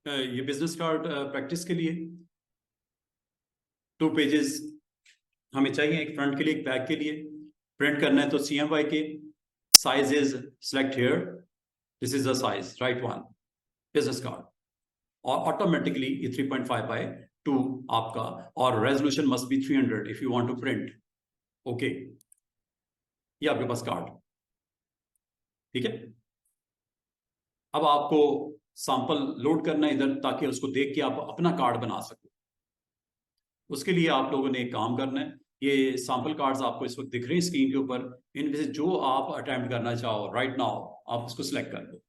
ये business card practice के लिए 2 पेजेस हमें चाहिए, एक फ्रंट के लिए एक बैक के लिए। प्रिंट करना है तो CMY के size is select here, this is the size right one business card, और ऑटोमेटिकली ये 3.5/2 आपका, और resolution must be 300 if you want to print. Okay, ये आपके पास कार्ड, ठीक है। अब आपको सैंपल लोड करना है इधर, ताकि उसको देख के आप अपना कार्ड बना सको। उसके लिए आप लोगों ने एक काम करना है, ये सैंपल कार्ड्स आपको इस वक्त दिख रहे हैं स्क्रीन के ऊपर, इनमें से जो आप अटेम्प्ट करना चाहो राइट नाउ आप इसको सिलेक्ट कर लो।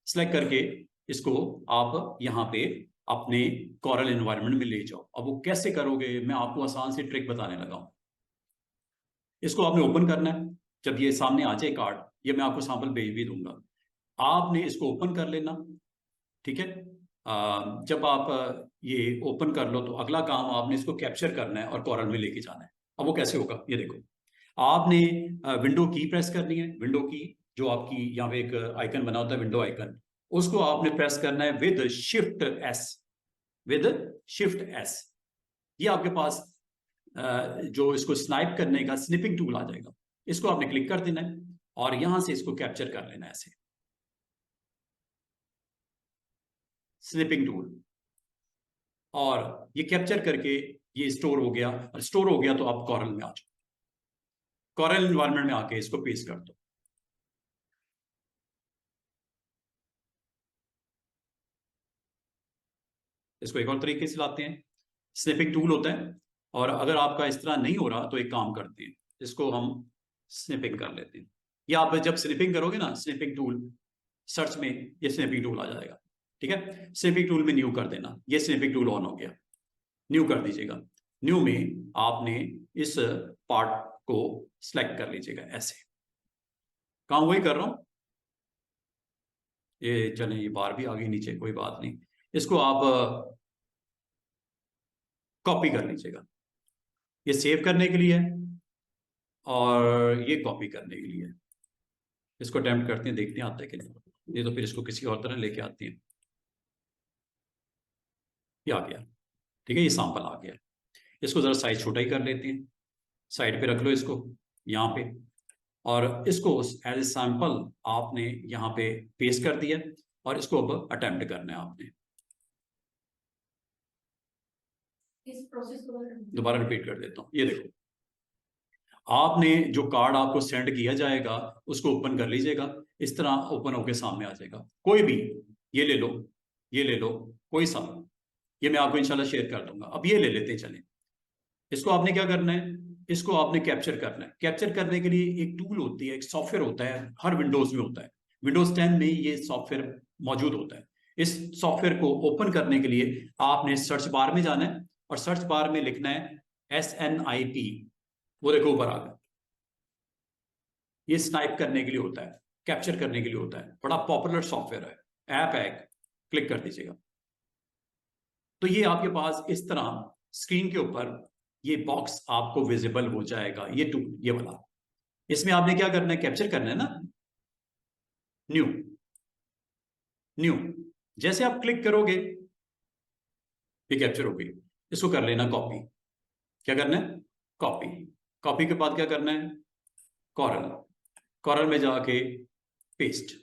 सिलेक्ट करके इसको आप यहाँ पे अपने कोरल एनवायरनमेंट में ले जाओ। अब वो कैसे करोगे, मैं आपको आसान सी ट्रिक बताने लगा हूँ। इसको आपने ओपन करना है, जब ये सामने आ जाए कार्ड, ये मैं आपको सैंपल भेज भी दूंगा, आपने इसको ओपन कर लेना, ठीक है। जब आप ये ओपन कर लो तो अगला काम आपने इसको कैप्चर करना है और कोरल में लेके जाना है। अब वो कैसे होगा, ये देखो, आपने विंडो की प्रेस करनी है, विंडो की जो आपकी यहाँ पे एक आइकन बना होता है विंडो आइकन, उसको आपने प्रेस करना है with shift S, with shift S. ये आपके पास जो इसको स्नाइप करने का स्निपिंग टूल आ जाएगा, इसको आपने क्लिक कर देना है और यहां से इसको कैप्चर कर लेना है ऐसे, स्निपिंग टूल, और ये कैप्चर करके ये स्टोर हो गया। और स्टोर हो गया तो आप कोरल में आ जाओ, कोरल एनवायरनमेंट में आके इसको पेस्ट कर दो। इसको एक और तरीके से लाते हैं, स्निपिंग टूल होता है, और अगर आपका इस तरह नहीं हो रहा तो एक काम करते हैं, इसको हम स्निपिंग कर लेते हैं। या आप जब स्निपिंग करोगे ना, स्निपिंग टूल सर्च में ये स्निपिंग टूल आ जाएगा, ठीक है। स्निपिंग टूल में न्यू कर देना, ये स्निपिंग टूल ऑन हो गया, न्यू कर दीजिएगा। न्यू में आपने इस पार्ट को सिलेक्ट कर लीजिएगा ऐसे, काम वही कर रहा हूं। ये चलें, ये बार भी आ गई नीचे, कोई बात नहीं। इसको आप कॉपी कर लीजिएगा, ये सेव करने के लिए है और ये कॉपी करने के लिए है। इसको अटेम्प्ट करते हैं, देखते हैं आता है कि नहीं, ये तो फिर इसको किसी और तरह लेके आते हैं। ये आ गया, ठीक है, ये सैंपल आ गया। इसको जरा साइज छोटा ही कर लेते हैं, साइड पे रख लो इसको यहाँ पे, और इसको एज ए सैंपल आपने यहाँ पे पेस्ट कर दिया, और इसको अब अटेम्प्ट करना है आपने। इस प्रोसेस को दोबारा रिपीट कर देता हूँ। ये देखो, आपने जो कार्ड आपको सेंड किया जाएगा उसको ओपन कर लीजिएगा, इस तरह ओपन होकर सामने आ जाएगा। कोई भी, ये ले लो, ये ले लो, कोई सा, ये मैं आपको इंशाल्लाह शेयर कर दूंगा। अब ये ले लेते हैं, चलें। इसको आपने क्या करना है, इसको आपने कैप्चर करना है। कैप्चर करने के लिए एक टूल होती है, एक सॉफ्टवेयर होता है, हर विंडोज में होता है, विंडोज 10 में ये सॉफ्टवेयर मौजूद होता है। इस सॉफ्टवेयर को ओपन करने के लिए आपने सर्च बार में जाना है और सर्च बार में लिखना है SNIP, वो देखो ऊपर आ गया। ये स्नाइप करने के लिए होता है, कैप्चर करने के लिए होता है, बड़ा पॉपुलर सॉफ्टवेयर है, ऐप है, क्लिक कर दीजिएगा। तो ये आपके पास इस तरह स्क्रीन के ऊपर ये बॉक्स आपको विजिबल हो जाएगा, ये टूल, ये वाला। इसमें आपने क्या करना है, कैप्चर करना है ना, न्यू, न्यू। जैसे आप क्लिक करोगे ये कैप्चर हो गई। इसको कर लेना कॉपी। क्या करना है, कॉपी। कॉपी के बाद क्या करना है, कोरल, कोरल में जाके पेस्ट।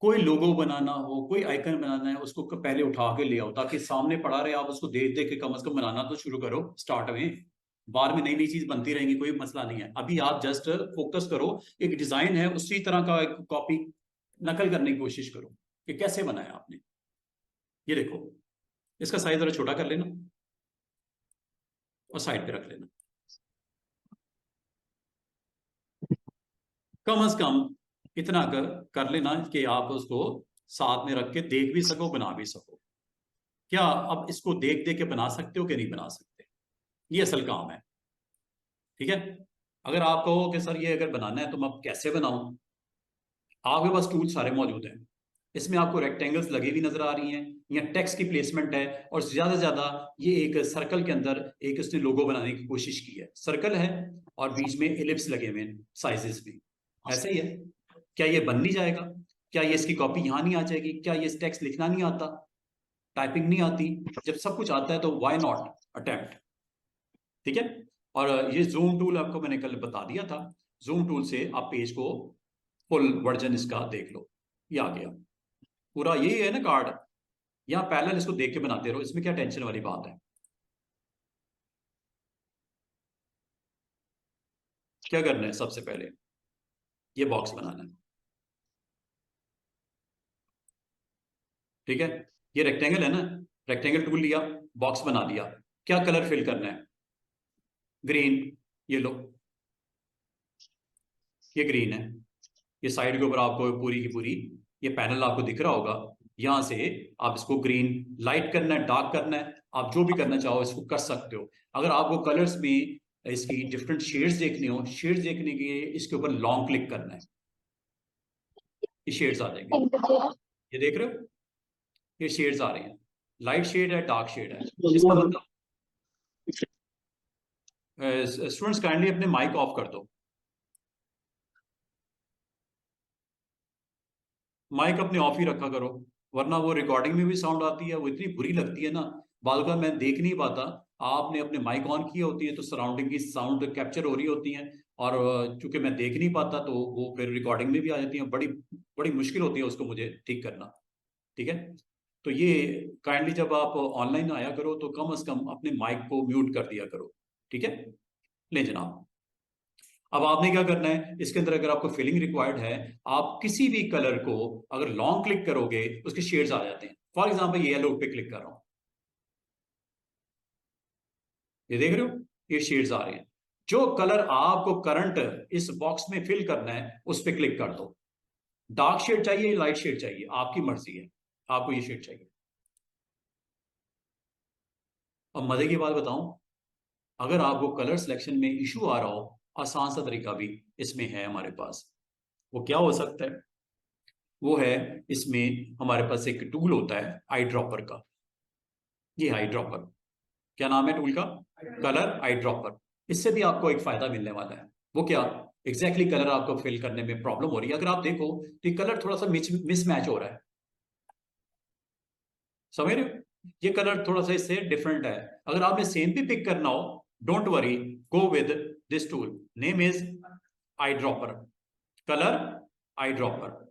कोई लोगो बनाना हो, कोई आइकन बनाना है, उसको पहले उठा के ले आओ, ताकि सामने पड़ा रहे, आप उसको देख देख के कम से कम बनाना तो शुरू करो स्टार्ट में। बाद में नई नई चीज बनती रहेंगी, कोई मसला नहीं है। अभी आप जस्ट फोकस करो, एक डिजाइन है उसी तरह का एक कॉपी नकल करने की कोशिश करो कि कैसे बनाया आपने। ये देखो, इसका साइज जरा छोटा कर लेना और साइड पे रख लेना। कम से कम इतना कर लेना कि आप उसको साथ में रख के देख भी सको, बना भी सको। क्या अब इसको देख देख के बना सकते हो कि नहीं बना सकते, ये असल काम है, ठीक है। अगर आप कहो कि सर ये अगर बनाना है तो मैं कैसे बनाऊं, आपके पास टूल सारे मौजूद हैं। इसमें आपको रेक्टेंगल्स लगी हुई नजर आ रही हैं, या टेक्स्ट की प्लेसमेंट है, और ज्यादा से ज्यादा ये एक सर्कल के अंदर एक उसने लोगो बनाने की कोशिश की है। सर्कल है और बीच में एलिप्स लगे हुए हैं साइजेस में, ऐसा ही है। क्या ये बन नहीं जाएगा, क्या ये इसकी कॉपी यहाँ नहीं आ जाएगी? क्या ये टेक्स्ट लिखना नहीं आता, टाइपिंग नहीं आती? जब सब कुछ आता है तो व्हाई नॉट अटेम्प्ट, ठीक है। और ये जूम टूल आपको मैंने कल बता दिया था, जूम टूल से आप पेज को फुल वर्जन इसका देख लो, ये आ गया पूरा, यही है ना कार्ड। यहाँ पैरेलल इसको देख के बनाते रहो, इसमें क्या टेंशन वाली बात है। क्या करना है, सबसे पहले ये बॉक्स बनाना है, ठीक है। ये रेक्टेंगल है ना, रेक्टेंगल टूल लिया, बॉक्स बना दिया। क्या कलर फिल करना है? ग्रीन, ये लो, ये ग्रीन है। ये साइड के ऊपर आपको पूरी की पूरी ये पैनल आपको दिख रहा होगा, यहां से आप इसको ग्रीन लाइट करना है, डार्क करना है, आप जो भी करना चाहो इसको कर सकते हो। अगर आपको कलर्स में इसकी डिफरेंट शेड्स देखनी हो, शेड्स देखने के लिए इसके ऊपर लॉन्ग क्लिक करना है, ये शेड्स आ जाएंगे, ये देख रहे हो, ये शेड्स आ रही हैं, लाइट शेड है, डार्क शेड है। इसका मतलब स्टूडेंट्स काइंडली अपने माइक ऑफ कर दो, माइक अपने ऑफ ही रखा करो, वरना वो रिकॉर्डिंग में भी साउंड आती है, वो इतनी बुरी लगती है ना, बाल का मैं देख नहीं पाता। आपने अपने माइक ऑन की होती है तो सराउंडिंग की साउंड कैप्चर हो रही होती है, और चूंकि मैं देख नहीं पाता तो वो फिर रिकॉर्डिंग में भी आ जाती है, बड़ी बड़ी मुश्किल होती है उसको मुझे ठीक करना, ठीक है। तो ये काइंडली जब आप ऑनलाइन आया करो तो कम से कम अपने माइक को म्यूट कर दिया करो, ठीक है। ले जनाब, अब आपने क्या करना है, इसके अंदर अगर आपको फिलिंग रिक्वायर्ड है, आप किसी भी कलर को अगर लॉन्ग क्लिक करोगे उसके शेड्स आ जाते हैं। फॉर एग्जांपल ये येलो पे क्लिक कर रहा हूं, ये देख रहे हो, ये शेड्स आ रहे हैं। जो कलर आपको करंट इस बॉक्स में फिल करना है उस पर क्लिक कर दो। डार्क शेड चाहिए, लाइट शेड चाहिए, आपकी मर्जी है, आपको ये शेड चाहिए। अब मजे की बात बताऊं, अगर आपको कलर सिलेक्शन में इशू आ रहा हो, आसान सा तरीका भी इसमें है हमारे पास। वो क्या हो सकता है? वो है, इसमें हमारे पास एक टूल होता है आई ड्रॉपर का, ये आई ड्रॉपर, क्या नाम है टूल का? Colour eye dropper. इससे भी आपको एक फायदा मिलने वाला है। वो क्या? एग्जैक्टली कलर आपको फिल करने में प्रॉब्लम हो रही है, अगर आप देखो तो ये कलर थोड़ा सा मिसमैच हो रहा है, समझ रहे हो, ये कलर थोड़ा सा इससे डिफरेंट है। अगर आपने सेम भी पिक करना हो, don't worry, go with this tool, name is eye dropper, colour eye dropper.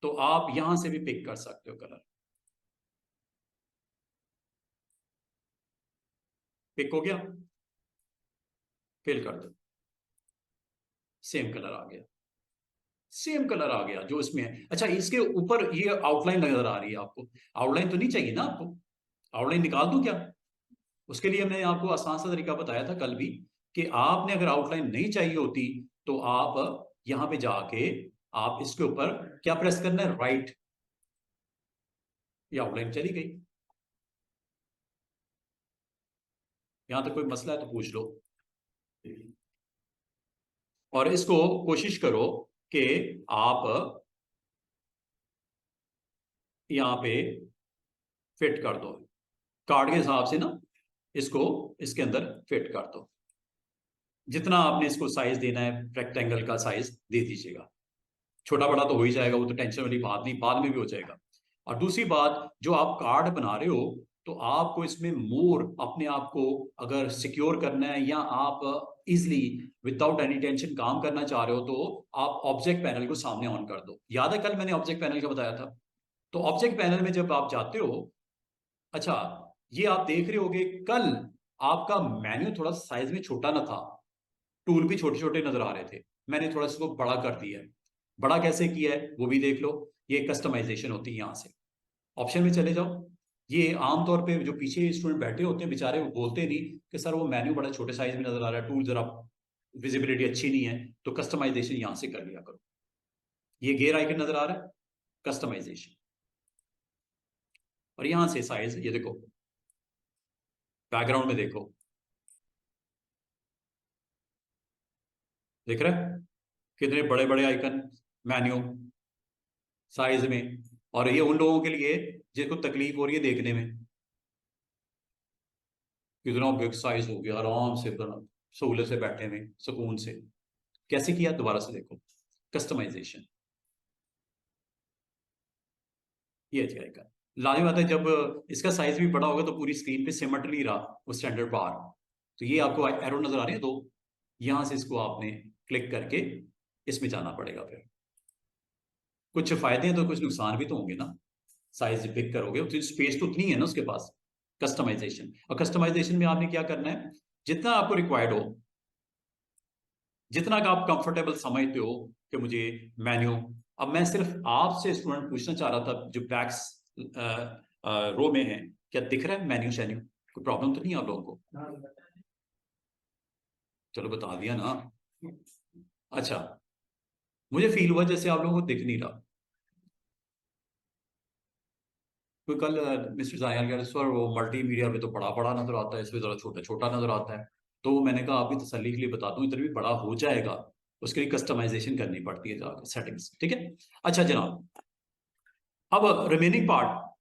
तो आप यहां से भी पिक कर सकते हो कलर, पिक हो गया, फिल कर दो, सेम कलर आ गया, सेम कलर आ गया जो इसमें है। अच्छा, इसके ऊपर ये आउटलाइन नजर आ रही है आपको, आउटलाइन तो नहीं चाहिए ना आपको? आउटलाइन निकाल दूं क्या? उसके लिए मैंने आपको आसान सा तरीका बताया था कल भी, कि आपने अगर आउटलाइन नहीं चाहिए होती तो आप यहां पे जाके आप इसके ऊपर क्या प्रेस करना है, राइट, ये आउटलाइन चली गई। यहां तक कोई मसला है तो पूछ लो। और इसको कोशिश करो कि आप यहां पे फिट कर दो, कार्ड के हिसाब से ना, इसको इसके अंदर फिट कर दो। जितना आपने इसको साइज देना है, रेक्टेंगल का साइज दे दीजिएगा। छोटा बड़ा तो हो ही जाएगा, वो तो टेंशन वाली बात नहीं, बाद में भी हो जाएगा। और दूसरी बात, जो आप कार्ड बना रहे हो तो आपको इसमें मोर अपने आप को अगर सिक्योर करना है, या आप इजिली विदाउट एनी टेंशन काम करना चाह रहे हो, तो आप ऑब्जेक्ट पैनल को सामने ऑन कर दो। याद है कल मैंने ऑब्जेक्ट पैनल का बताया था? तो ऑब्जेक्ट पैनल में जब आप जाते हो, अच्छा, ये आप देख रहे होगे कल आपका मेन्यू थोड़ा साइज में छोटा ना था, टूल भी छोटे छोटे नजर आ रहे थे, मैंने थोड़ा सा इसको बड़ा कर दिया है। बड़ा कैसे किया है वो भी देख लो, ये कस्टमाइजेशन होती है। यहां से ऑप्शन में चले जाओ। ये आमतौर पे जो पीछे स्टूडेंट बैठे होते हैं बेचारे, वो बोलते नहीं कि सर वो मेन्यू बड़ा छोटे साइज में नजर आ रहा है, टूल जरा विजिबिलिटी अच्छी नहीं है, तो कस्टमाइजेशन यहां से कर लिया करो। ये गेयर आइकन नजर आ रहा है, कस्टमाइजेशन, और यहां से साइज, ये देखो बैकग्राउंड में देखो, देख रहे हैं कितने बड़े बड़े आइकन मेन्यू साइज में। और ये उन लोगों के लिए जिनको तकलीफ हो रही है देखने में, कितना बिग साइज हो गया, आराम से बना, सहूलत से बैठे में सुकून से। कैसे किया, दोबारा से देखो, कस्टमाइजेशन, ये जाएगा। लाजमी बात है, जब इसका साइज भी बड़ा होगा तो पूरी स्क्रीन पे सिमट नहीं रहा वो स्टैंडर्ड बार। तो ये आपको एरो नजर आ रही है दो, यहां से इसको आपने क्लिक करके इसमें जाना पड़ेगा। फिर कुछ फायदे हैं तो कुछ नुकसान भी तो होंगे ना। साइज पिक करोगे तो स्पेस तो उतनी है ना उसके पास। कस्टमाइजेशन, और कस्टमाइजेशन में आपने क्या करना है, जितना आपको रिक्वायर्ड हो, जितना का आप कंफर्टेबल समझते हो कि मुझे मेन्यू। अब मैं सिर्फ आपसे स्टूडेंट पूछना चाह रहा था जो बैक्स रो में है, क्या दिख रहा है मेन्यू शेन्यू? कोई प्रॉब्लम तो नहीं है आप लोगों को? चलो बता दिया ना। अच्छा, मुझे फील हुआ जैसे आप लोगों को दिख नहीं रहा। कोई कल मिस्टर जायाल कह रहे सर वो मल्टीमीडिया पे तो बड़ा बड़ा नजर आता है, इसमें जरा छोटा छोटा नजर आता है। तो मैंने कहा आपकी तसल्ली के लिए बता दूं, इधर भी बड़ा हो जाएगा, उसके लिए कस्टमाइजेशन करनी पड़ती है जाकर सेटिंग्स, ठीक है। अच्छा जनाब, अब रिमेनिंग पार्ट,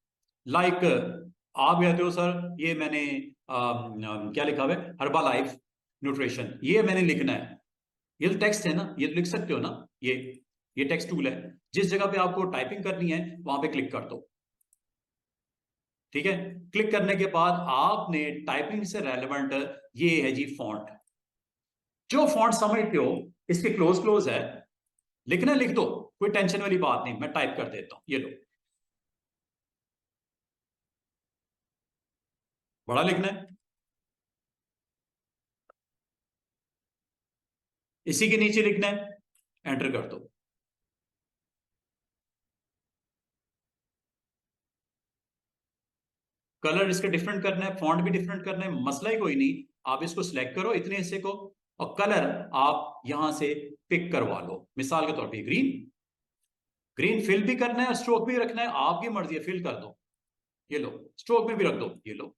लाइक आप कहते हो सर ये मैंने क्या लिखा हुआ है, हर्बा लाइफ न्यूट्रिशन, ये मैंने लिखना है। ये तो टेक्स्ट है ना, ये तो लिख सकते हो ना। ये टेक्स्ट टूल है, जिस जगह पे आपको टाइपिंग करनी है वहां पे क्लिक कर दो, ठीक है। क्लिक करने के बाद आपने टाइपिंग से रेलेवेंट, ये है जी फॉन्ट, जो फॉन्ट समझते हो इसके क्लोज क्लोज है, लिखना है लिख दो, कोई टेंशन वाली बात नहीं, मैं टाइप कर देता हूं, ये लो। बड़ा लिखना है, इसी के नीचे लिखना है, एंटर कर दो। कलर इसका डिफरेंट करना है, फॉन्ट भी डिफरेंट करना है, मसला ही कोई नहीं। आप इसको सिलेक्ट करो इतने हिस्से को, और कलर आप यहां से पिक करवा लो, मिसाल के तौर पे ग्रीन। ग्रीन फिल भी करना है, स्ट्रोक भी रखना है, आपकी मर्जी है, फिल कर दो, ये लो। स्ट्रोक में भी रख दो, ये लो।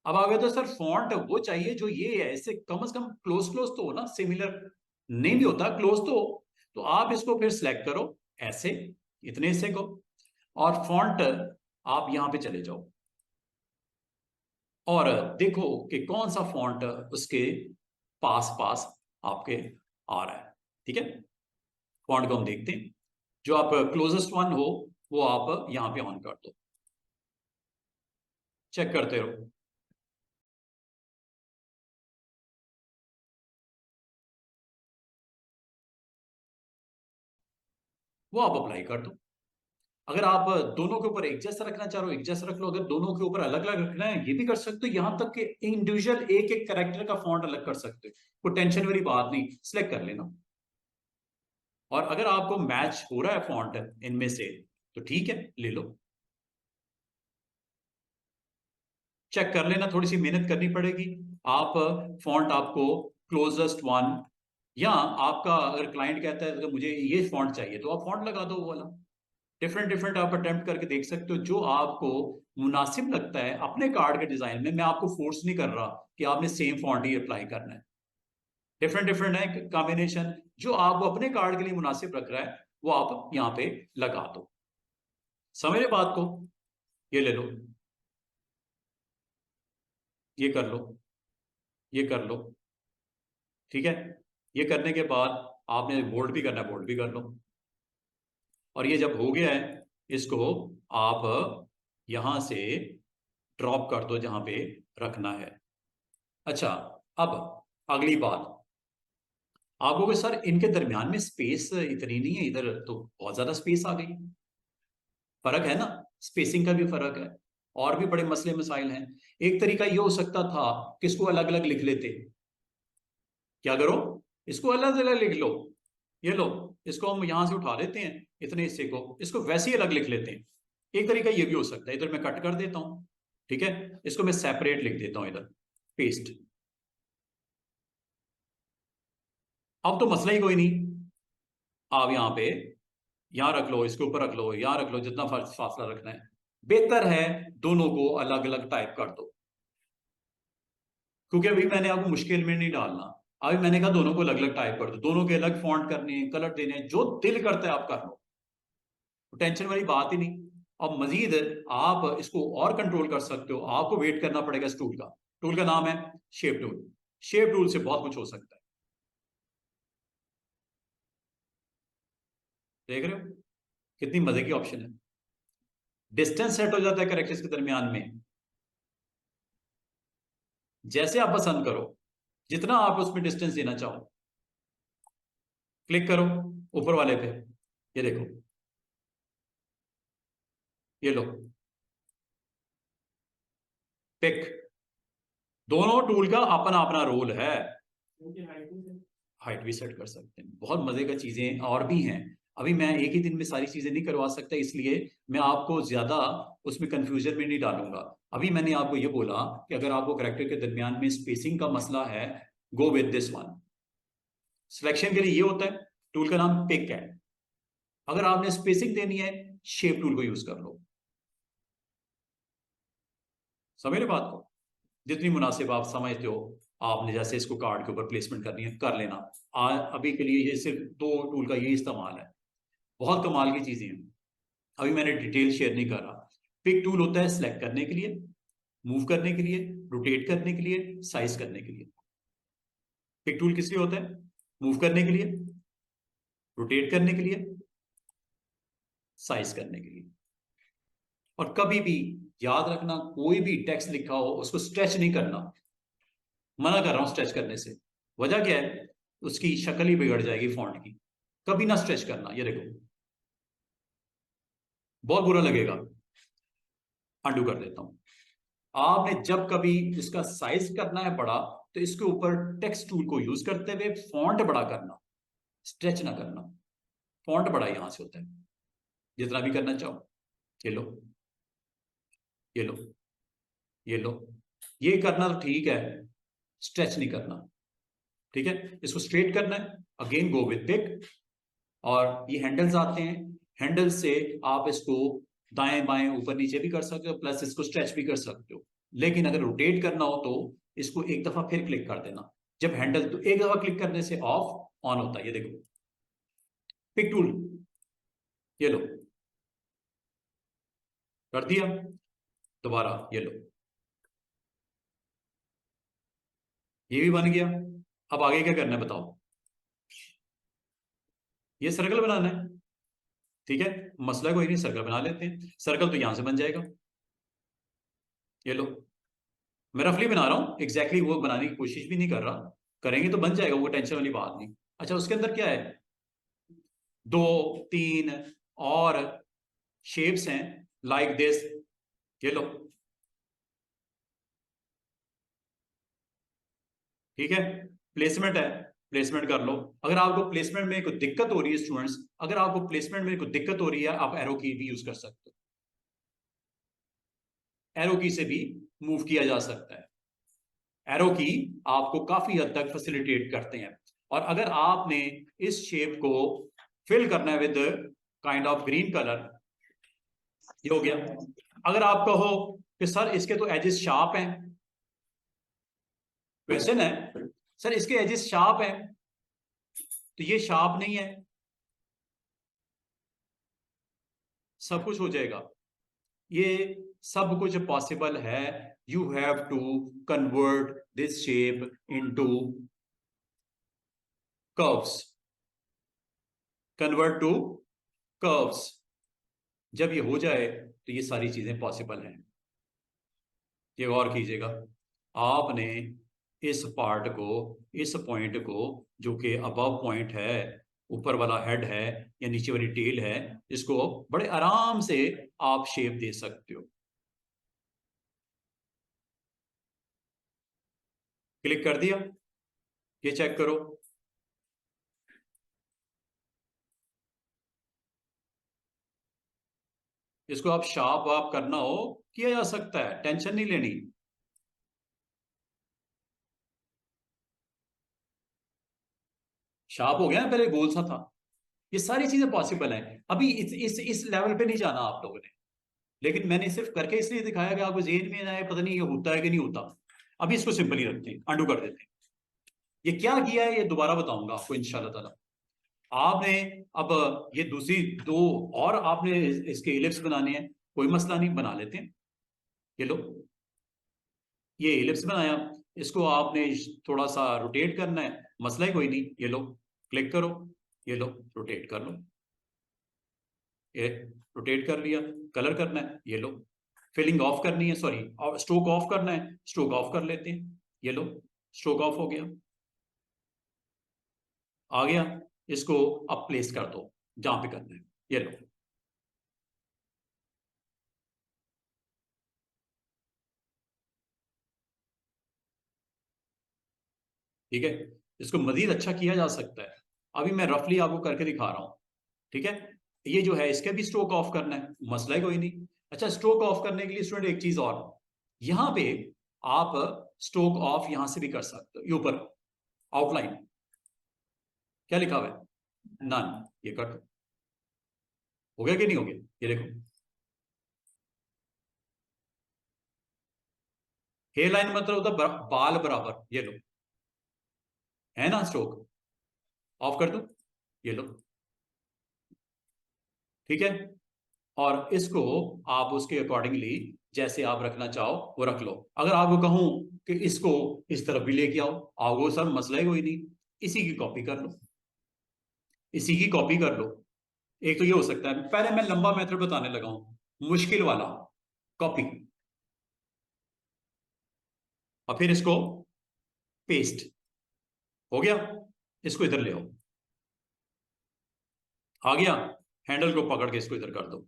अब आ गया तो सर फॉन्ट वो चाहिए जो ये है, इससे कम से कम क्लोज क्लोज तो हो ना, सिमिलर नहीं भी होता क्लोज तो हो। तो आप इसको फिर सिलेक्ट करो ऐसे, इतने हिस्से को, और फॉन्ट आप यहां पे चले जाओ और देखो कि कौन सा फॉन्ट उसके पास पास आपके आ रहा है, ठीक है। फॉन्ट को हम देखते हैं, जो आप क्लोजेस्ट वन हो वो आप यहां पे ऑन कर दो, चेक करते रहो। वो आप अप्लाई कर दो। अगर आप दोनों के ऊपर एक जैसा रखना चाह रहे हो एक जैसा रख लो, अगर दोनों के ऊपर अलग अलग रखना है ये भी कर सकते हो, यहां तक कि इंडिविजुअल एक एक कैरेक्टर का फॉन्ट अलग कर सकते हो, कोई टेंशन वाली बात नहीं, सिलेक्ट कर लेना। और अगर आपको मैच हो रहा है फॉन्ट इनमें से तो ठीक है, ले लो, चेक कर लेना, थोड़ी सी मेहनत करनी पड़ेगी। आप फॉन्ट आपको क्लोजेस्ट वन, या आपका अगर क्लाइंट कहता है कि मुझे ये फॉन्ट चाहिए तो आप फॉन्ट लगा दो वो वाला। डिफरेंट डिफरेंट आप अटेम्प्ट करके देख सकते हो, जो आपको मुनासिब लगता है अपने कार्ड के डिजाइन में। मैं आपको फोर्स नहीं कर रहा कि आपने सेम फॉन्ट ही अप्लाई करना है, डिफरेंट डिफरेंट है कॉम्बिनेशन, जो आपको अपने कार्ड के लिए मुनासिब रख रहा है वो आप यहाँ पे लगा दो। समझ रहे बात को? ये ले लो, ये कर लो, ये कर लो, ठीक है। ये करने के बाद आपने बोल्ड भी करना है, बोल्ड भी कर लो। और ये जब हो गया है, इसको आप यहां से ड्रॉप कर दो जहां पे रखना है। अच्छा, अब अगली बात, आप बोलोगे सर इनके दरमियान में स्पेस इतनी नहीं है, इधर तो बहुत ज्यादा स्पेस आ गई। फर्क है ना, स्पेसिंग का भी फर्क है, और भी बड़े मसले मसाइल हैं। एक तरीका ये हो सकता था कि इसको अलग अलग लिख लेते। क्या करो, इसको अलग अलग लिख लो, ये लो, इसको हम यहां से उठा लेते हैं इतने हिस्से को, इसको वैसे ही अलग लिख लेते हैं। एक तरीका ये भी हो सकता है, इधर मैं कट कर देता हूं, ठीक है, इसको मैं सेपरेट लिख देता हूं इधर, पेस्ट। अब तो मसला ही कोई नहीं, आप यहाँ पे, यहाँ रख लो, इसके ऊपर रख लो, यहाँ रख लो, जितना फासला रखना है। बेहतर है दोनों को अलग अलग टाइप कर दो, क्योंकि अभी मैंने आपको मुश्किल में नहीं डालना। अभी मैंने कहा दोनों को अलग अलग टाइप कर दो, दोनों के अलग फॉन्ट करने हैं, कलर देने हैं, जो दिल करता है आप कर लो, टेंशन वाली बात ही नहीं। अब मजीद आप इसको और कंट्रोल कर सकते हो, आपको वेट करना पड़ेगा इस टूल का। टूल का नाम है शेप टूल। शेप टूल से बहुत कुछ हो सकता है, देख रहे हो। कितनी मजे की ऑप्शन है। डिस्टेंस सेट हो जाता है कैरेक्टर्स के दरमियान में, जैसे आप पसंद करो, जितना आप उसमें डिस्टेंस देना चाहो। क्लिक करो ऊपर वाले पे, ये देखो, ये लो पिक। दोनों टूल का अपना अपना रोल है। हाइट भी सेट कर सकते हैं, बहुत मजे का चीजें और भी हैं। अभी मैं एक ही दिन में सारी चीजें नहीं करवा सकता, इसलिए मैं आपको ज्यादा उसमें कंफ्यूजन में नहीं डालूंगा। अभी मैंने आपको ये बोला कि अगर आपको कैरेक्टर के दरमियान में स्पेसिंग का मसला है, go with this one. Selection के लिए ये होता है, टूल का नाम पिक है। अगर आपने स्पेसिंग देनी है, शेप टूल को यूज कर लो। समझ लो बात को, जितनी मुनासिब आप समझते हो। आपने जैसे इसको कार्ड के ऊपर प्लेसमेंट करनी है, कर लेना। अभी के लिए ये सिर्फ दो टूल का ये इस्तेमाल है, बहुत कमाल की चीजें हैं। अभी मैंने डिटेल शेयर नहीं कर रहा। पिक टूल होता है सिलेक्ट करने के लिए, मूव करने के लिए, रोटेट करने के लिए, साइज करने के लिए। पिक टूल किस लिए होता है? मूव करने के लिए, रोटेट करने के लिए, साइज करने के लिए। और कभी भी याद रखना, कोई भी टेक्स्ट लिखा हो उसको स्ट्रेच नहीं करना। मना कर रहा हूं स्ट्रेच करने से। वजह क्या है? उसकी शक्ल ही बिगड़ जाएगी फॉन्ट की। कभी ना स्ट्रेच करना। ये देखो, बहुत बुरा लगेगा। अंडू कर देता हूं। आपने जब कभी इसका साइज करना है बड़ा, तो इसके ऊपर टेक्स्ट टूल को यूज करते हुए फॉन्ट बड़ा करना, स्ट्रेच ना करना। फॉन्ट बड़ा यहां से होता है, जितना भी करना चाहो। ये लो, ये लो, ये लो। ये करना तो ठीक है, स्ट्रेच नहीं करना। ठीक है, इसको स्ट्रेट करना है। Again go with pick. और ये हैंडल्स आते हैं, हैंडल से आप इसको दाएं बाएं ऊपर नीचे भी कर सकते हो, प्लस इसको स्ट्रेच भी कर सकते हो। लेकिन अगर रोटेट करना हो तो इसको एक दफा फिर क्लिक कर देना। जब हैंडल, तो एक दफा क्लिक करने से ऑफ ऑन होता है। ये देखो पिक टूल, ये लो, कर दिया। दोबारा ये लो, ये भी बन गया। अब आगे क्या करना है बताओ? ये सर्कल बनाना है। ठीक है, मसला कोई नहीं, सर्कल बना लेते हैं। सर्कल तो यहां से बन जाएगा। ये लो, मैं रफली बना रहा हूं, एग्जैक्टली वो बनाने की कोशिश भी नहीं कर रहा। करेंगे तो बन जाएगा, वो टेंशन वाली बात नहीं। अच्छा, उसके अंदर क्या है? दो तीन और शेप्स हैं, लाइक दिस। ये लो, ठीक है, प्लेसमेंट है, प्लेसमेंट कर लो। अगर आपको प्लेसमेंट में कोई दिक्कत हो रही है स्टूडेंट्स, अगर आपको प्लेसमेंट में कोई दिक्कत हो रही है, आप एरो की भी यूज कर सकते हो। एरो की से भी मूव किया जा सकता है। एरो की आपको काफी हद तक फैसिलिटेट करते हैं। और अगर आपने इस शेप को फिल करना है with kind of green colour, ये हो गया। अगर आप कहो कि सर इसके तो एजेस शार्प हैं, क्वेश्चन है, सर इसके एजेस शार्प हैं, तो ये शार्प नहीं है, सब कुछ हो जाएगा। ये सब कुछ पॉसिबल है। You have to convert this shape into curves, convert to curves. जब ये हो जाए तो ये सारी चीजें पॉसिबल हैं। ये गौर कीजिएगा, आपने इस पार्ट को, इस पॉइंट को, जो कि अबव पॉइंट है, ऊपर वाला हेड है या नीचे वाली टेल है, इसको बड़े आराम से आप शेप दे सकते हो। क्लिक कर दिया, ये चेक करो। इसको आप शार्प आप करना हो, किया जा सकता है, टेंशन नहीं लेनी। शार्प हो गया ना, पहले गोल सा था। ये सारी चीजें पॉसिबल हैं। अभी इस लेवल पे नहीं जाना आप लोगों ने, लेकिन मैंने सिर्फ करके इसलिए दिखाया कि आपको जेन में आए, पता नहीं ये होता है कि नहीं होता। अभी इसको सिंपल ही रखते हैं, अंडू कर देते हैं। ये क्या किया है ये दोबारा बताऊंगा आपको इंशाल्लाह ताला। आपने अब ये दूसरी दो और आपने इसके इलिप्स बनाने हैं, कोई मसला नहीं, बना लेते हैं। ये लो, ये इलिप्स बनाया, इसको आपने थोड़ा सा रोटेट करना है, मसला ही कोई नहीं। ये लो, क्लिक करो, ये लो, रोटेट कर लो। ये रोटेट कर लिया, कलर करना है, ये लो, फिलिंग ऑफ करनी है, सॉरी स्ट्रोक ऑफ करना है, स्ट्रोक ऑफ कर लेते हैं, ये लो स्ट्रोक ऑफ हो गया, आ गया। इसको अब प्लेस कर दो जहां पे करना है, ये लो। ठीक है, इसको मजीद अच्छा किया जा सकता है, अभी मैं रफली आपको करके दिखा रहा हूं। ठीक है, ये जो है इसके भी स्ट्रोक ऑफ करना है, मसला ही कोई नहीं। अच्छा, स्ट्रोक ऑफ करने के लिए स्टूडेंट एक चीज और, यहां पे आप स्ट्रोक ऑफ यहां से भी कर सकते हो, ये ऊपर आउटलाइन क्या लिखा हुआ है, नन, ये कर दो। हो गया कि नहीं हो गया, ये देखो हेयर लाइन मतलब होता है बाल बराबर, ये लो, है ना, स्ट्रोक ऑफ कर दो, ये लो। ठीक है, और इसको आप उसके अकॉर्डिंगली जैसे आप रखना चाहो वो रख लो। अगर आपको कहूं कि इसको इस तरफ भी लेके आओ, आओ सर, मसला ही कोई नहीं, इसी की कॉपी कर लो, इसी की कॉपी कर लो। एक तो ये हो सकता है, पहले मैं लंबा मेथड बताने लगा हूं, मुश्किल वाला, कॉपी, और फिर इसको पेस्ट, हो गया, इसको इधर ले आओ, आ गया, हैंडल को पकड़ के इसको इधर कर दो,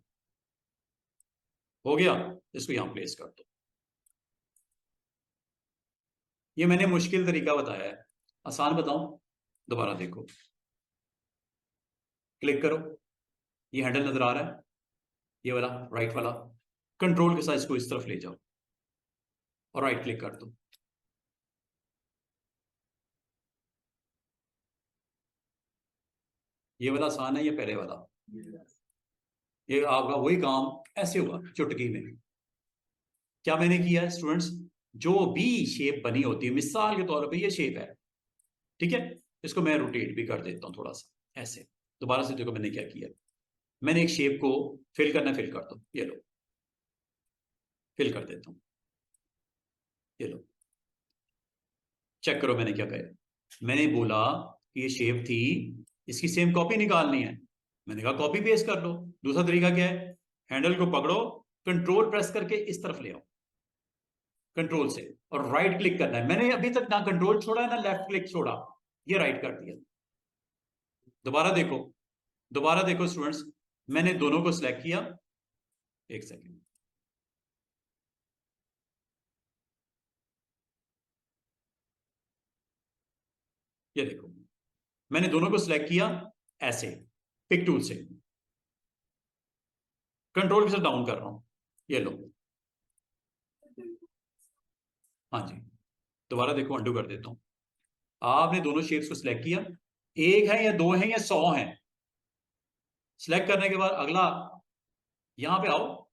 हो गया, इसको यहां प्लेस कर दो। ये मैंने मुश्किल तरीका बताया है, आसान बताऊं, दोबारा देखो, क्लिक करो, ये हैंडल नजर आ रहा है, ये वाला राइट वाला, कंट्रोल के साथ इसको इस तरफ ले जाओ और राइट क्लिक कर दो। ये वाला आसान है, ये पहले वाला, ये आपका वही काम ऐसे हुआ चुटकी में। क्या मैंने किया है स्टूडेंट्स, जो भी शेप बनी होती है, मिसाल के तौर पे ये शेप है, ठीक है, इसको मैं रोटेट भी कर देता हूं थोड़ा सा ऐसे, दोबारा से देखो मैंने क्या किया, मैंने एक शेप को फिल करना, फिल कर दो, ये लो, फिल कर देता हूं, ये लो, चेक करो मैंने क्या कहा, मैंने बोला कि ये शेप थी, इसकी सेम कॉपी निकालनी है, मैंने कहा कॉपी पेस्ट कर लो। दूसरा तरीका क्या है, हैंडल को पकड़ो, कंट्रोल प्रेस करके इस तरफ ले आओ, कंट्रोल से, और राइट क्लिक करना है। मैंने अभी तक ना कंट्रोल छोड़ा है ना लेफ्ट क्लिक छोड़ा, ये राइट कर दिया। दोबारा देखो, दोबारा देखो स्टूडेंट्स, मैंने दोनों को सिलेक्ट किया, एक सेकेंड, ये देखो, मैंने दोनों को सिलेक्ट किया ऐसे, पिक टूल से, कंट्रोल के साथ डाउन कर रहा हूं, ये लो, हाँ जी, दोबारा देखो, अंडू कर देता हूं। आपने दोनों शेप्स को सिलेक्ट किया, एक है या दो है या 100 है, सिलेक्ट करने के बाद अगला यहां पे आओ,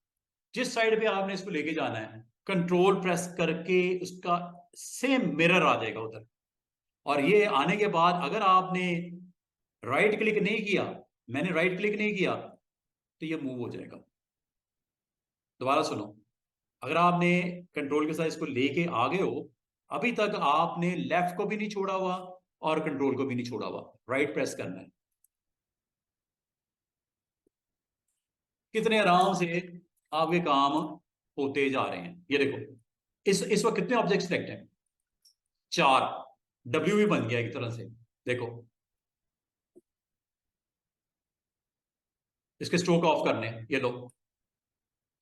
जिस साइड पे आपने इसको लेके जाना है, कंट्रोल प्रेस करके उसका सेम मिरर आ जाएगा उधर, और ये आने के बाद अगर आपने राइट क्लिक नहीं किया, मैंने राइट क्लिक नहीं किया, तो ये मूव हो जाएगा। दोबारा सुनो, अगर आपने कंट्रोल के साथ इसको लेके आ गए हो, अभी तक आपने लेफ्ट को भी नहीं छोड़ा हुआ और कंट्रोल को भी नहीं छोड़ा हुआ, राइट प्रेस करना है। कितने आराम से आपके काम होते जा रहे हैं, ये देखो, इस वक्त कितने ऑब्जेक्ट सिलेक्ट हैं, 4, डब्ल्यू भी बन गया एक तरह से, देखो, इसके स्ट्रोक ऑफ करने, ये लो,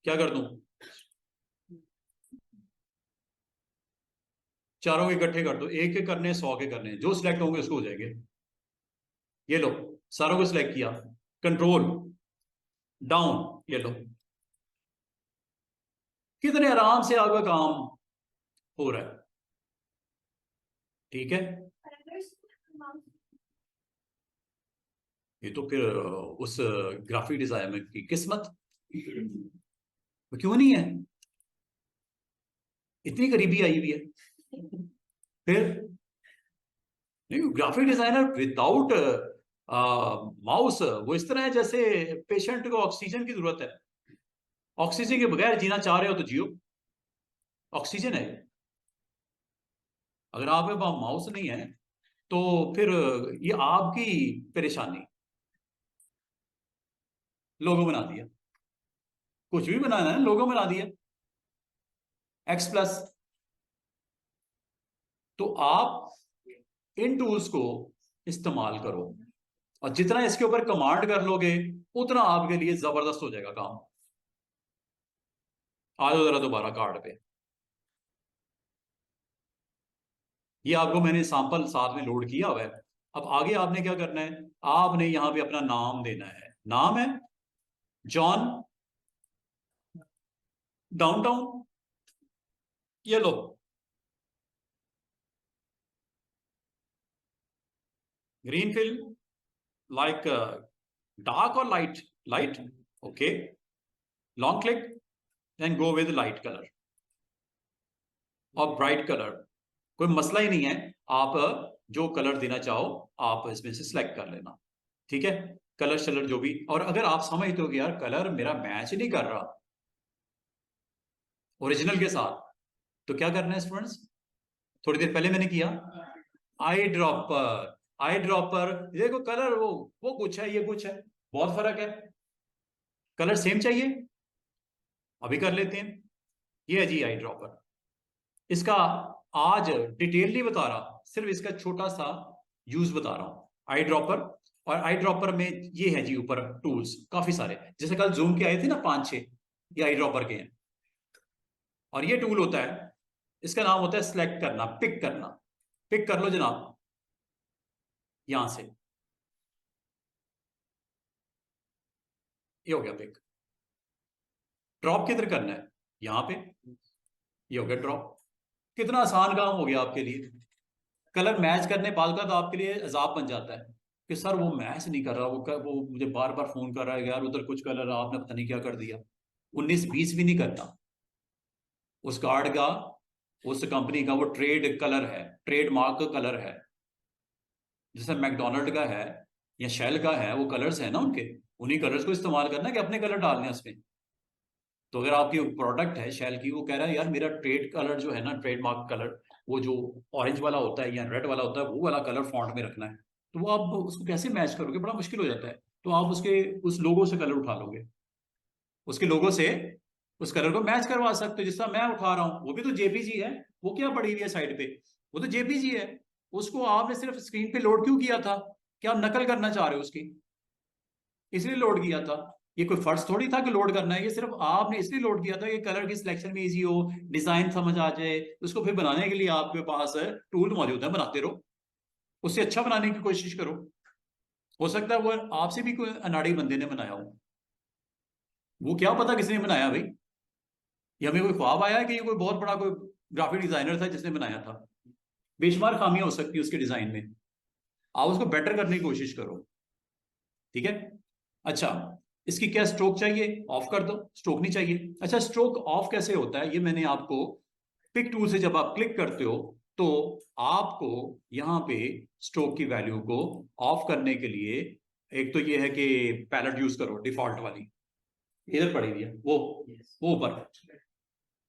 क्या कर दूं, चारों इकट्ठे कर दो, एक के करने 100 के करने, जो सिलेक्ट होंगे उसको हो जाएंगे, ये लो, सारों को सिलेक्ट किया, कंट्रोल डाउन, ये लो, कितने आराम से आपका काम हो रहा है। ठीक है, ये तो फिर उस ग्राफिक डिजाइनर की किस्मत, वो क्यों नहीं है, इतनी करीबी आई हुई है, फिर नहीं, ग्राफिक डिजाइनर विदाउट माउस वो इस तरह है जैसे पेशेंट को ऑक्सीजन की जरूरत है, ऑक्सीजन के बगैर जीना चाह रहे हो तो जियो, ऑक्सीजन है, अगर आपके पास माउस नहीं है तो फिर ये आपकी परेशानी। लोगो बना दिया, कुछ भी बनाना है लोगो बना दिया, एक्स प्लस। तो आप इन टूल्स को इस्तेमाल करो, और जितना इसके ऊपर कमांड कर लोगे उतना आपके लिए जबरदस्त हो जाएगा काम। आ जाओ जरा दोबारा कार्ड पे, ये आपको मैंने सैंपल साथ में लोड किया हुआ है। अब आगे आपने क्या करना है, आपने यहां पे अपना नाम देना है। नाम है जॉन डाउनटाउन, ये लो। ग्रीन फिल्म लाइक डार्क और light, light, okay. Long click and go with light colour और ब्राइट कलर, कोई मसला ही नहीं है। आप जो कलर देना चाहो आप इसमें से सिलेक्ट कर लेना, ठीक है। कलर शलर जो भी, और अगर आप समझते हो कि यार कलर मेरा मैच नहीं कर रहा ओरिजिनल के साथ, तो क्या करना है स्टूडेंट्स, थोड़ी देर पहले मैंने किया आई ड्रॉपर। आई ड्रॉपर देखो कलर वो कुछ है, ये कुछ है, बहुत फर्क है। कलर सेम चाहिए, अभी कर लेते हैं। ये है जी आई ड्रॉपर। इसका आज डिटेल नहीं बता रहा, सिर्फ इसका छोटा सा यूज बता रहा हूं, आई ड्रॉपर। और आई ड्रॉपर में ये है जी ऊपर टूल्स काफी सारे, जैसे कल जूम के आए थे ना 5-6, ये आई ड्रॉपर के हैं। और ये टूल होता है, इसका नाम होता है सिलेक्ट करना, पिक करना। पिक कर लो जनाब यहां से, ये हो गया पिक। ड्रॉप किधर करना है, यहां पे, ये हो गया ड्रॉप। कितना आसान काम हो गया आपके लिए। कलर मैच करने बाद का तो आपके लिए अजाब बन जाता है कि सर वो मैच नहीं कर रहा, वो मुझे बार बार फोन कर रहा है यार उधर कुछ कलर आपने पता नहीं क्या कर दिया। 19-20 भी नहीं करता, उस कार्ड का, उस कंपनी का वो ट्रेड कलर है, ट्रेड मार्क का कलर है। जैसे मैकडोनल्ड का है या शेल का है, वो कलर्स है ना उनके, उन्हीं कलर्स को इस्तेमाल करना कि अपने कलर डालने हैं उसमें। तो अगर आपकी प्रोडक्ट है शेल की, वो कह रहा है यार मेरा ट्रेड कलर जो है ना, ट्रेडमार्क कलर, वो जो ऑरेंज वाला होता है या रेड वाला होता है, वो वाला कलर फॉन्ट में रखना है, तो वो आप उसको कैसे मैच करोगे, बड़ा मुश्किल हो जाता है। तो आप उसके उस लोगो से कलर उठा लोगे, उसके लोगो से उस कलर को मैच करवा सकते हो। जिस तरह मैं उठा रहा हूँ, वो भी तो जेपीजी है, वो क्या पड़ी हुई है साइड पे, वो तो जेपीजी है। उसको आपने सिर्फ स्क्रीन पे लोड क्यों किया था, क्या आप नकल करना चाह रहे हो उसकी, इसलिए लोड किया था। ये कोई फर्ज थोड़ी था कि लोड करना है, ये सिर्फ आपने इसलिए लोड किया था कि कलर की सिलेक्शन में इजी हो, डिजाइन समझ आ जाए, उसको फिर बनाने के लिए आपके पास टूल मौजूद है, बनाते रहो, उससे अच्छा बनाने की कोशिश करो। हो सकता है वो आपसे भी कोई अनाड़ी बंदे ने बनाया हो, वो क्या पता किसने बनाया भाई। ये हमें कोई ख्वाब आया है कि ये कोई बहुत बड़ा कोई ग्राफिक डिजाइनर था जिसने बनाया था। बेशुमार खामियां हो सकती है उसके डिजाइन में, आप उसको बेटर करने की कोशिश करो, ठीक है। अच्छा, इसकी क्या स्ट्रोक चाहिए, ऑफ कर दो, स्ट्रोक नहीं चाहिए। अच्छा, स्ट्रोक ऑफ कैसे होता है, ये मैंने आपको पिक टूल से जब आप क्लिक करते हो तो आपको यहां पे स्ट्रोक की वैल्यू को ऑफ करने के लिए, एक तो ये है कि पैलेट यूज करो डिफॉल्ट वाली, इधर पड़ी हुई है वो ऊपर,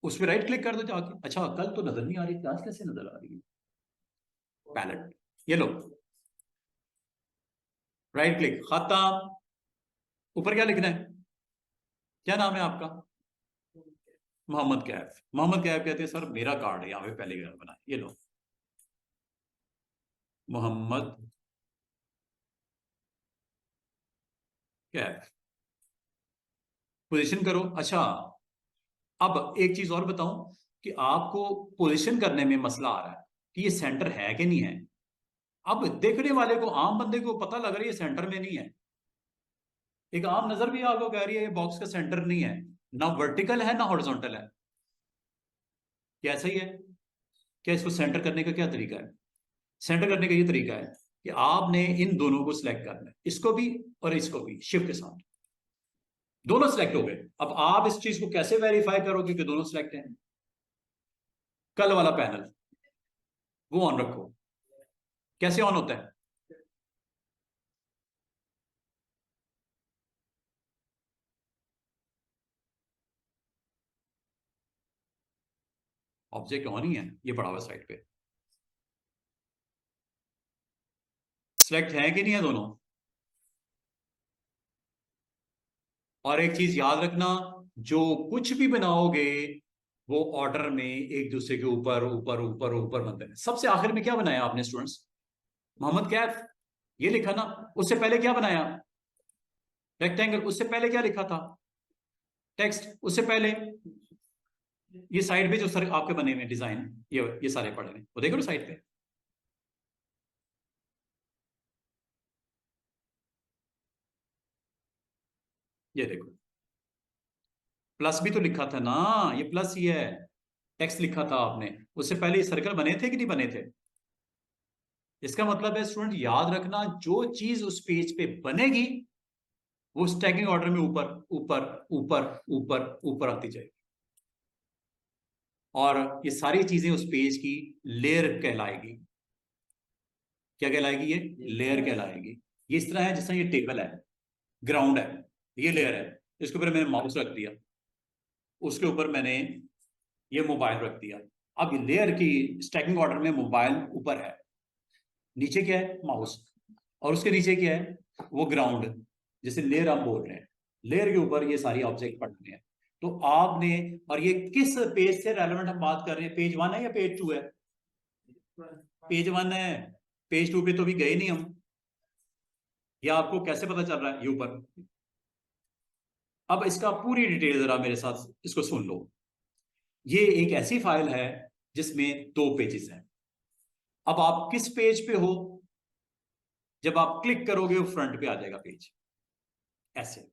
उस पर राइट क्लिक कर दो जाके। अच्छा, कल तो नजर नहीं आ रही थी, आज कैसे नजर आ रही है, पैलेट, ये लो, राइट क्लिक, खत्म। ऊपर क्या लिखना है, क्या नाम है आपका, मोहम्मद कैफ। मोहम्मद कैफ कहते हैं सर मेरा कार्ड है यहाँ पे पहले घर बना, ये लो मोहम्मद कैफ, पोजीशन करो। अच्छा, अब एक चीज और बताऊं कि आपको पोजीशन करने में मसला आ रहा है कि ये सेंटर है कि नहीं है। अब देखने वाले को, आम बंदे को पता लग रहा है ये सेंटर में नहीं है, एक आम नजर भी आपको कह रही है ये बॉक्स का सेंटर नहीं है, ना वर्टिकल है ना हॉरिजॉन्टल है, क्या सही है। क्या इसको सेंटर करने का क्या तरीका है, सेंटर करने का ये तरीका है कि आपने इन दोनों को सिलेक्ट करना है, इसको भी और इसको भी, शिफ्ट के साथ दोनों सिलेक्ट हो गए। अब आप इस चीज को कैसे वेरीफाई करोगे कि दोनों सिलेक्ट हैं, कल वाला पैनल वो ऑन रखो। कैसे ऑन होता है, ऑब्जेक्ट ऑन ही है, ये पड़ा हुआ साइड पे, सिलेक्ट है कि नहीं है दोनों। और एक चीज याद रखना, जो कुछ भी बनाओगे वो ऑर्डर में एक दूसरे के ऊपर ऊपर ऊपर ऊपर बनते हैं। सबसे आखिर में क्या बनाया आपने स्टूडेंट्स? मोहम्मद कैफ, ये लिखा ना। उससे पहले क्या बनाया? रेक्टेंगल। उससे पहले क्या लिखा था? टेक्स्ट। उससे पहले ये साइड पे जो सर आपके बने हुए डिजाइन, ये सारे पड़े हुए, वो देखो साइड पे। ये देखो, प्लस भी तो लिखा था ना, ये प्लस ही है। टेक्स्ट लिखा था आपने। उससे पहले ये सर्कल बने थे कि नहीं बने थे? इसका मतलब है स्टूडेंट, याद रखना, जो चीज उस पेज पे बनेगी वो स्टैकिंग ऑर्डर में ऊपर ऊपर ऊपर ऊपर ऊपर आती जाएगी। और ये सारी चीजें उस पेज की लेयर कहलाएगी। क्या कहलाएगी? ये लेयर कहलाएगी। ये इस तरह है जैसा ये टेबल है, ग्राउंड है, ये लेयर है, इसके ऊपर मैंने माउस रख दिया, उसके ऊपर मैंने ये मोबाइल रख दिया। अब ये लेयर की स्टैकिंग ऑर्डर में मोबाइल ऊपर है, नीचे क्या है? माउस। और उसके नीचे क्या है? वो ग्राउंड, जैसे लेयर हम बोल रहे हैं। लेयर के ऊपर ये सारी ऑब्जेक्ट पड़ते हैं। तो आपने, और ये किस पेज से रेलेवेंट हम बात कर रहे हैं? पेज 1 है या पेज 2 है? पेज 1 है। पेज 2 पे तो भी गए नहीं हम। या आपको कैसे पता चल रहा है? ये ऊपर। अब इसका पूरी डिटेल जरा मेरे साथ इसको सुन लो। ये एक ऐसी फाइल है जिसमें 2 पेजेस हैं। अब आप किस पेज पे हो? जब आप क्लिक करोगे वो फ्रंट पे आ जाएगा पेज, ऐसे।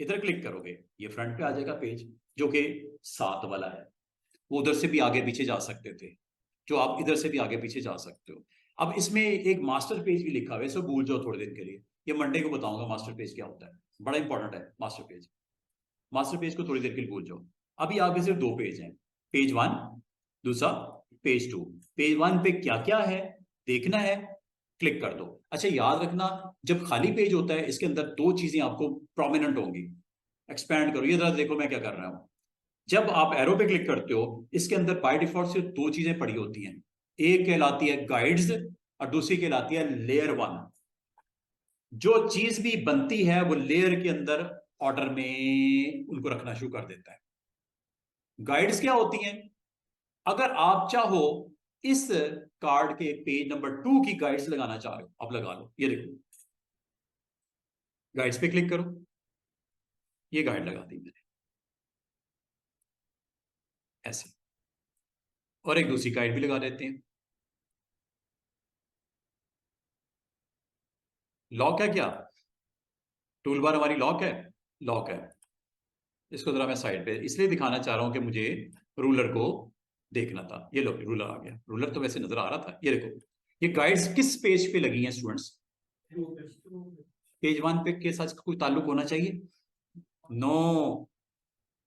इधर क्लिक करोगे ये फ्रंट पे आ जाएगा पेज, जो कि 7 वाला है। वो उधर से भी आगे पीछे जा सकते थे, जो आप इधर से भी आगे पीछे जा सकते हो। अब इसमें एक मास्टर पेज भी लिखा हुआ है, इसको भूल जाओ थोड़ी देर के लिए। ये मंडे को बताऊंगा मास्टर पेज क्या होता है, बड़ा इंपॉर्टेंट है मास्टर पेज। मास्टर पेज को थोड़ी देर के लिए भूल जाओ। अभी आगे सिर्फ 2 पेज हैं, पेज 1, दूसरा पेज 2। पेज 1 पे क्या क्या है देखना है, क्लिक कर दो। अच्छा याद रखना, जब खाली पेज होता है इसके अंदर 2 चीजें आपको प्रोमिनेंट होंगी। एक्सपैंड करो, ये जरा देखो मैं क्या कर रहा हूं। जब आप एरो पे क्लिक करते हो, इसके अंदर बाय डिफॉल्ट सिर्फ 2 चीजें पड़ी होती हैं। एक कहलाती है गाइड्स और दूसरी कहलाती है लेयर 1। जो चीज भी बनती है वो लेयर के अंदर ऑर्डर में उनको रखना शुरू कर देता है। गाइड्स क्या होती हैं? अगर आप चाहो इस कार्ड के पेज नंबर 2 की गाइड्स लगाना चाह रहे हो, आप लगा लो। ये देखो, गाइड्स पे क्लिक करो, ये गाइड लगा दी मैंने, ऐसे। और एक दूसरी गाइड भी लगा देते हैं। लॉक है क्या? टूल बार हमारी लॉक है? लॉक है। इसको जरा मैं साइड पे इसलिए दिखाना चाह रहा हूं कि मुझे रूलर को देखना था। ये लो, रूलर आ गया। रूलर तो वैसे नजर आ रहा था। ये देखो, ये गाइड्स किस पेज पे लगी हैं स्टूडेंट्स? पेज 1 पे के साथ कोई ताल्लुक होना चाहिए? नो।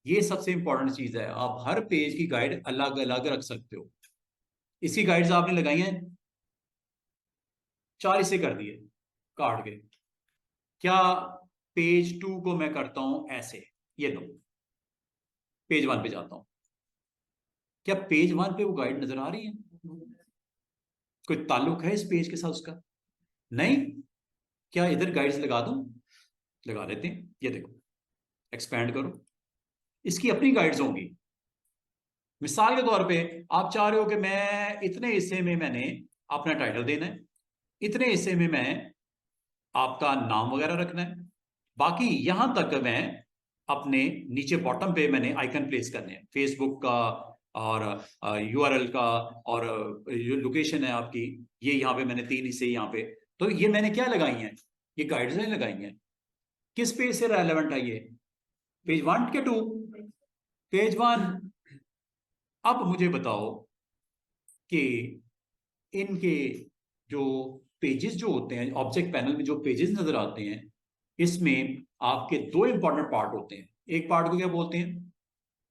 ये सबसे इंपॉर्टेंट चीज है, आप हर पेज की गाइड अलग अलग रख सकते हो। इसकी गाइड्स आपने लगाई हैं 4 हिस्से कर दिए कार्ड के। क्या पेज 2 को मैं करता हूं ऐसे? ये लो, पेज 1 पे जाता हूं। क्या पेज 1 पे वो गाइड नजर आ रही है? कोई ताल्लुक है इस पेज के साथ उसका? नहीं। क्या इधर गाइड्स लगा दूं? लगा देते हैं। ये देखो, एक्सपैंड करो, इसकी अपनी गाइड्स होंगी। मिसाल के तौर पे आप चाह रहे हो कि मैं इतने हिस्से में मैंने अपना टाइटल देना है, इतने हिस्से में मैं आपका नाम वगैरह रखना है, बाकी यहां तक मैं अपने नीचे बॉटम पे मैंने आइकन प्लेस करने हैं फेसबुक का और यूआरएल का, और जो लोकेशन है आपकी, ये यहाँ पे मैंने 3 हिस्से यहाँ पे। तो ये मैंने क्या लगाई हैं? ये गाइडलाइन लगाई हैं। किस पेज से रेलेवेंट है ये? पेज 1 के 2? पेज 1। अब मुझे बताओ कि इनके जो पेजेस जो होते हैं, ऑब्जेक्ट पैनल में जो पेजेस नजर आते हैं, इसमें आपके 2 इंपॉर्टेंट पार्ट होते हैं। एक पार्ट को क्या बोलते हैं?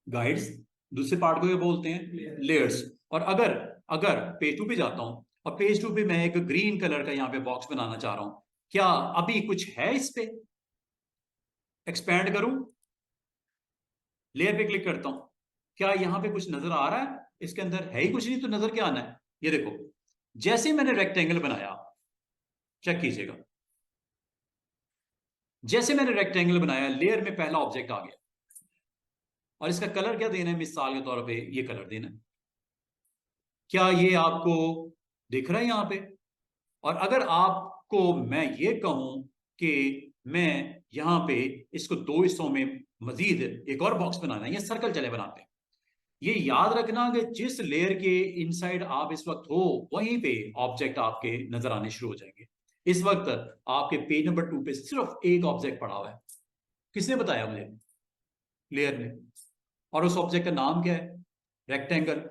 गाइड्स। दूसरे पार्ट को क्या बोलते हैं? लेयर्स। और अगर अगर पेज 2 पे जाता हूं और पेज 2 पे मैं एक ग्रीन कलर का यहाँ पे बॉक्स बनाना चाह रहा हूं, क्या अभी कुछ है इस पे? एक्सपैंड करूं, लेयर पे क्लिक करता हूं, क्या यहां पे कुछ नजर आ रहा है? इसके अंदर है ही कुछ नहीं, तो नजर क्या आना है? ये देखो, जैसे मैंने रेक्टेंगल बनाया, चेक कीजिएगा, जैसे मैंने रेक्टेंगल बनाया, लेयर में पहला ऑब्जेक्ट आ गया और इसका कलर क्या देना है, मिसाल के तौर पे ये कलर देना है। क्या ये आपको दिख रहा है यहां पे? और अगर आपको मैं ये कहूं कि मैं यहां पे इसको दो हिस्सों में मजीद एक और बॉक्स बनाना है, ये सर्कल चले बनाते हैं। ये याद रखना कि जिस लेयर के इनसाइड आप इस वक्त हो वहीं पे ऑब्जेक्ट आपके नजर आने शुरू हो जाएंगे। इस वक्त आपके पेज नंबर 2 पे सिर्फ एक ऑब्जेक्ट पड़ा हुआ है। किसने बताया मुझे? लेयर ने। और उस ऑब्जेक्ट का नाम क्या है? रेक्टेंगल।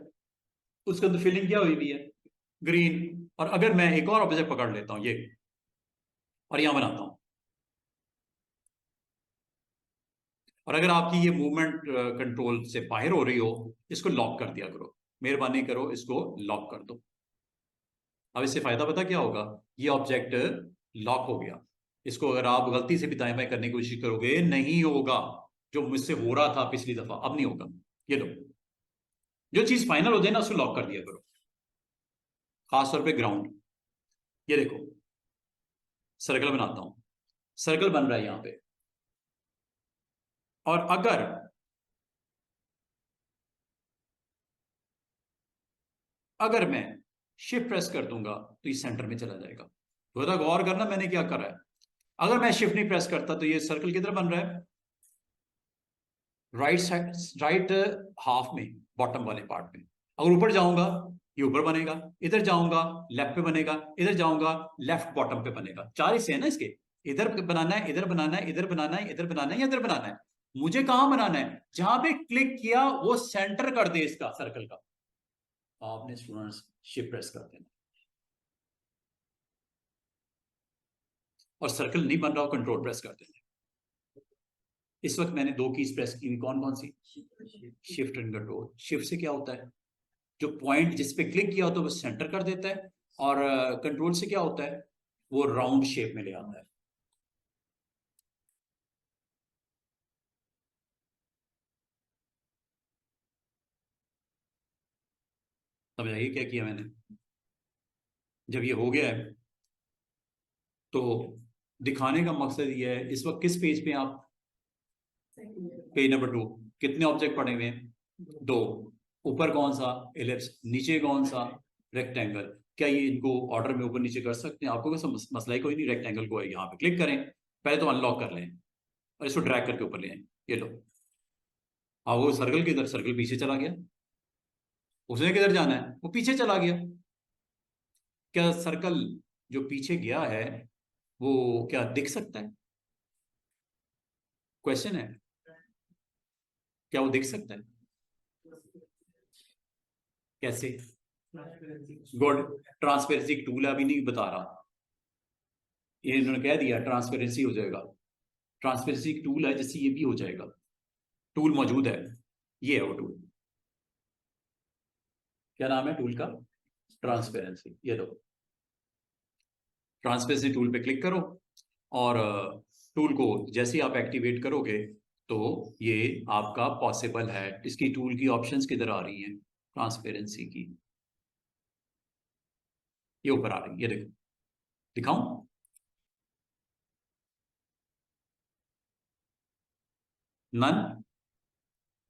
उसके अंदर फिलिंग क्या हुई हुई है? ग्रीन। और अगर मैं एक और ऑब्जेक्ट पकड़ लेता हूं ये और यहां बनाता हूं, और अगर आपकी ये मूवमेंट कंट्रोल से बाहर हो रही हो, इसको लॉक कर दिया करो, मेहरबानी करो इसको लॉक कर दो। अब इससे फायदा पता क्या होगा? ये ऑब्जेक्ट लॉक हो गया। इसको अगर आप गलती से भी दाएं बाएं करने की कोशिश करोगे, नहीं होगा। जो मुझसे हो रहा था पिछली दफा, अब नहीं होगा। ये लो, जो चीज फाइनल हो जाए ना उसको लॉक कर दिया करो, खासतौर पे ग्राउंड। ये देखो, सर्कल बनाता हूं, सर्कल बन रहा है यहां पे। और अगर मैं शिफ्ट प्रेस कर दूंगा तो ये सेंटर में चला जाएगा। थोड़ा गौर करना मैंने क्या करा है। अगर मैं शिफ्ट नहीं प्रेस करता तो ये सर्कल किधर बन रहा है? राइट साइड, राइट हाफ में, बॉटम वाले पार्ट में। अगर ऊपर जाऊंगा ये ऊपर बनेगा, इधर जाऊंगा लेफ्ट पे बनेगा, इधर जाऊंगा लेफ्ट बॉटम पे बनेगा। चार हिस्से है ना इसके। इधर बनाना है, इधर बनाना है, इधर बनाना है, इधर बनाना है, इधर बनाना है। मुझे कहां बनाना है? जहां पे क्लिक किया वो सेंटर कर दे इसका, सर्कल का। आपने स्टूडेंट्स शिफ्ट प्रेस कर देना। और सर्कल नहीं बन रहा हो, कंट्रोल प्रेस कर देना। इस वक्त मैंने दो कीज प्रेस की हुई, कौन कौन सी? Shift and control. शिफ्ट से क्या होता है? जो पॉइंट जिस पे क्लिक किया होता है वो सेंटर कर देता है। और कंट्रोल से क्या होता है? वो राउंड शेप में ले आता है। समझाइए क्या किया मैंने? जब ये हो गया है तो दिखाने का मकसद ये है, इस वक्त किस पेज पे आप? Page number 2। कितने ऑब्जेक्ट पड़े हुए हैं? 2। ऊपर कौन सा? एलिप्स। नीचे कौन सा? रेक्टेंगल। क्या ये इनको ऑर्डर में ऊपर नीचे कर सकते हैं? आपको कैसा मसला ही कोई नहीं। रेक्टेंगल को यहाँ पे क्लिक करें, पहले तो अनलॉक कर लें और इसको ड्रैग करके ऊपर ले आए। ये लो। हाँ, वो सर्कल किधर? सर्कल पीछे चला गया। उसने किधर जाना है? वो पीछे चला गया। क्या सर्कल जो पीछे गया है वो क्या दिख सकता है? क्वेश्चन है, क्या वो दिख सकता है? कैसे? गुड। ट्रांसपेरेंसी टूल अभी नहीं बता रहा, ये इन्होंने कह दिया ट्रांसपेरेंसी हो जाएगा। ट्रांसपेरेंसी टूल है जिससे ये भी हो जाएगा। टूल मौजूद है, ये है वो टूल। क्या नाम है टूल का? ट्रांसपेरेंसी। ये दो, ट्रांसपेरेंसी टूल पे क्लिक करो और टूल को जैसे ही आप एक्टिवेट करोगे तो ये आपका पॉसिबल है। इसकी टूल की ऑप्शंस किधर आ रही हैं? ट्रांसपेरेंसी की ये ऊपर आ रही है, ये देखो। दिखाऊं? Non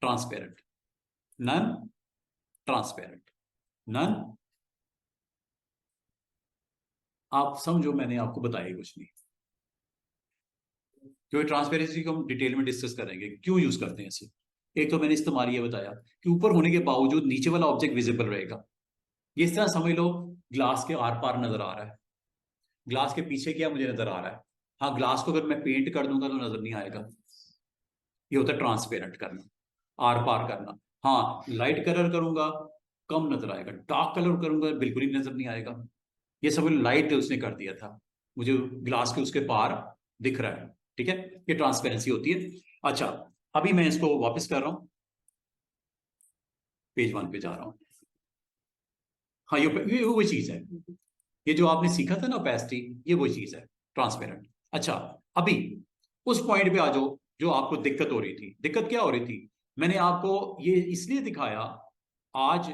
transparent, non transparent, non. आप समझो मैंने आपको बताया कुछ नहीं, क्योंकि ट्रांसपेरेंसी को हम डिटेल में डिस्कस करेंगे क्यों यूज करते हैं इसे। एक तो मैंने इस्तेमाल ये बताया कि ऊपर होने के बावजूद नीचे वाला ऑब्जेक्ट विजिबल रहेगा। ये इस तरह समझ लो, ग्लास के आर पार नजर आ रहा है, ग्लास के पीछे क्या मुझे नजर आ रहा है। हाँ, ग्लास को अगर मैं पेंट कर दूंगा तो नजर नहीं आएगा। ये होता है ट्रांसपेरेंट करना, आर पार करना। हाँ, लाइट कलर करूंगा कम नजर आएगा, डार्क कलर करूंगा बिल्कुल ही नजर नहीं आएगा। ये सब लाइट उसने कर दिया था, मुझे ग्लास के उसके पार दिख रहा है। ठीक है, ये ट्रांसपेरेंसी होती है। अच्छा, अभी मैं इसको वापस कर रहा हूं, पेज 1 पे जा रहा हूं। हाँ, ये वही चीज है, ये जो आपने सीखा था ना ओपेसिटी, ये वही चीज है, ट्रांसपेरेंट। अच्छा, अभी उस पॉइंट पे आ जाओ जो आपको दिक्कत हो रही थी। दिक्कत क्या हो रही थी? मैंने आपको ये इसलिए दिखाया, आज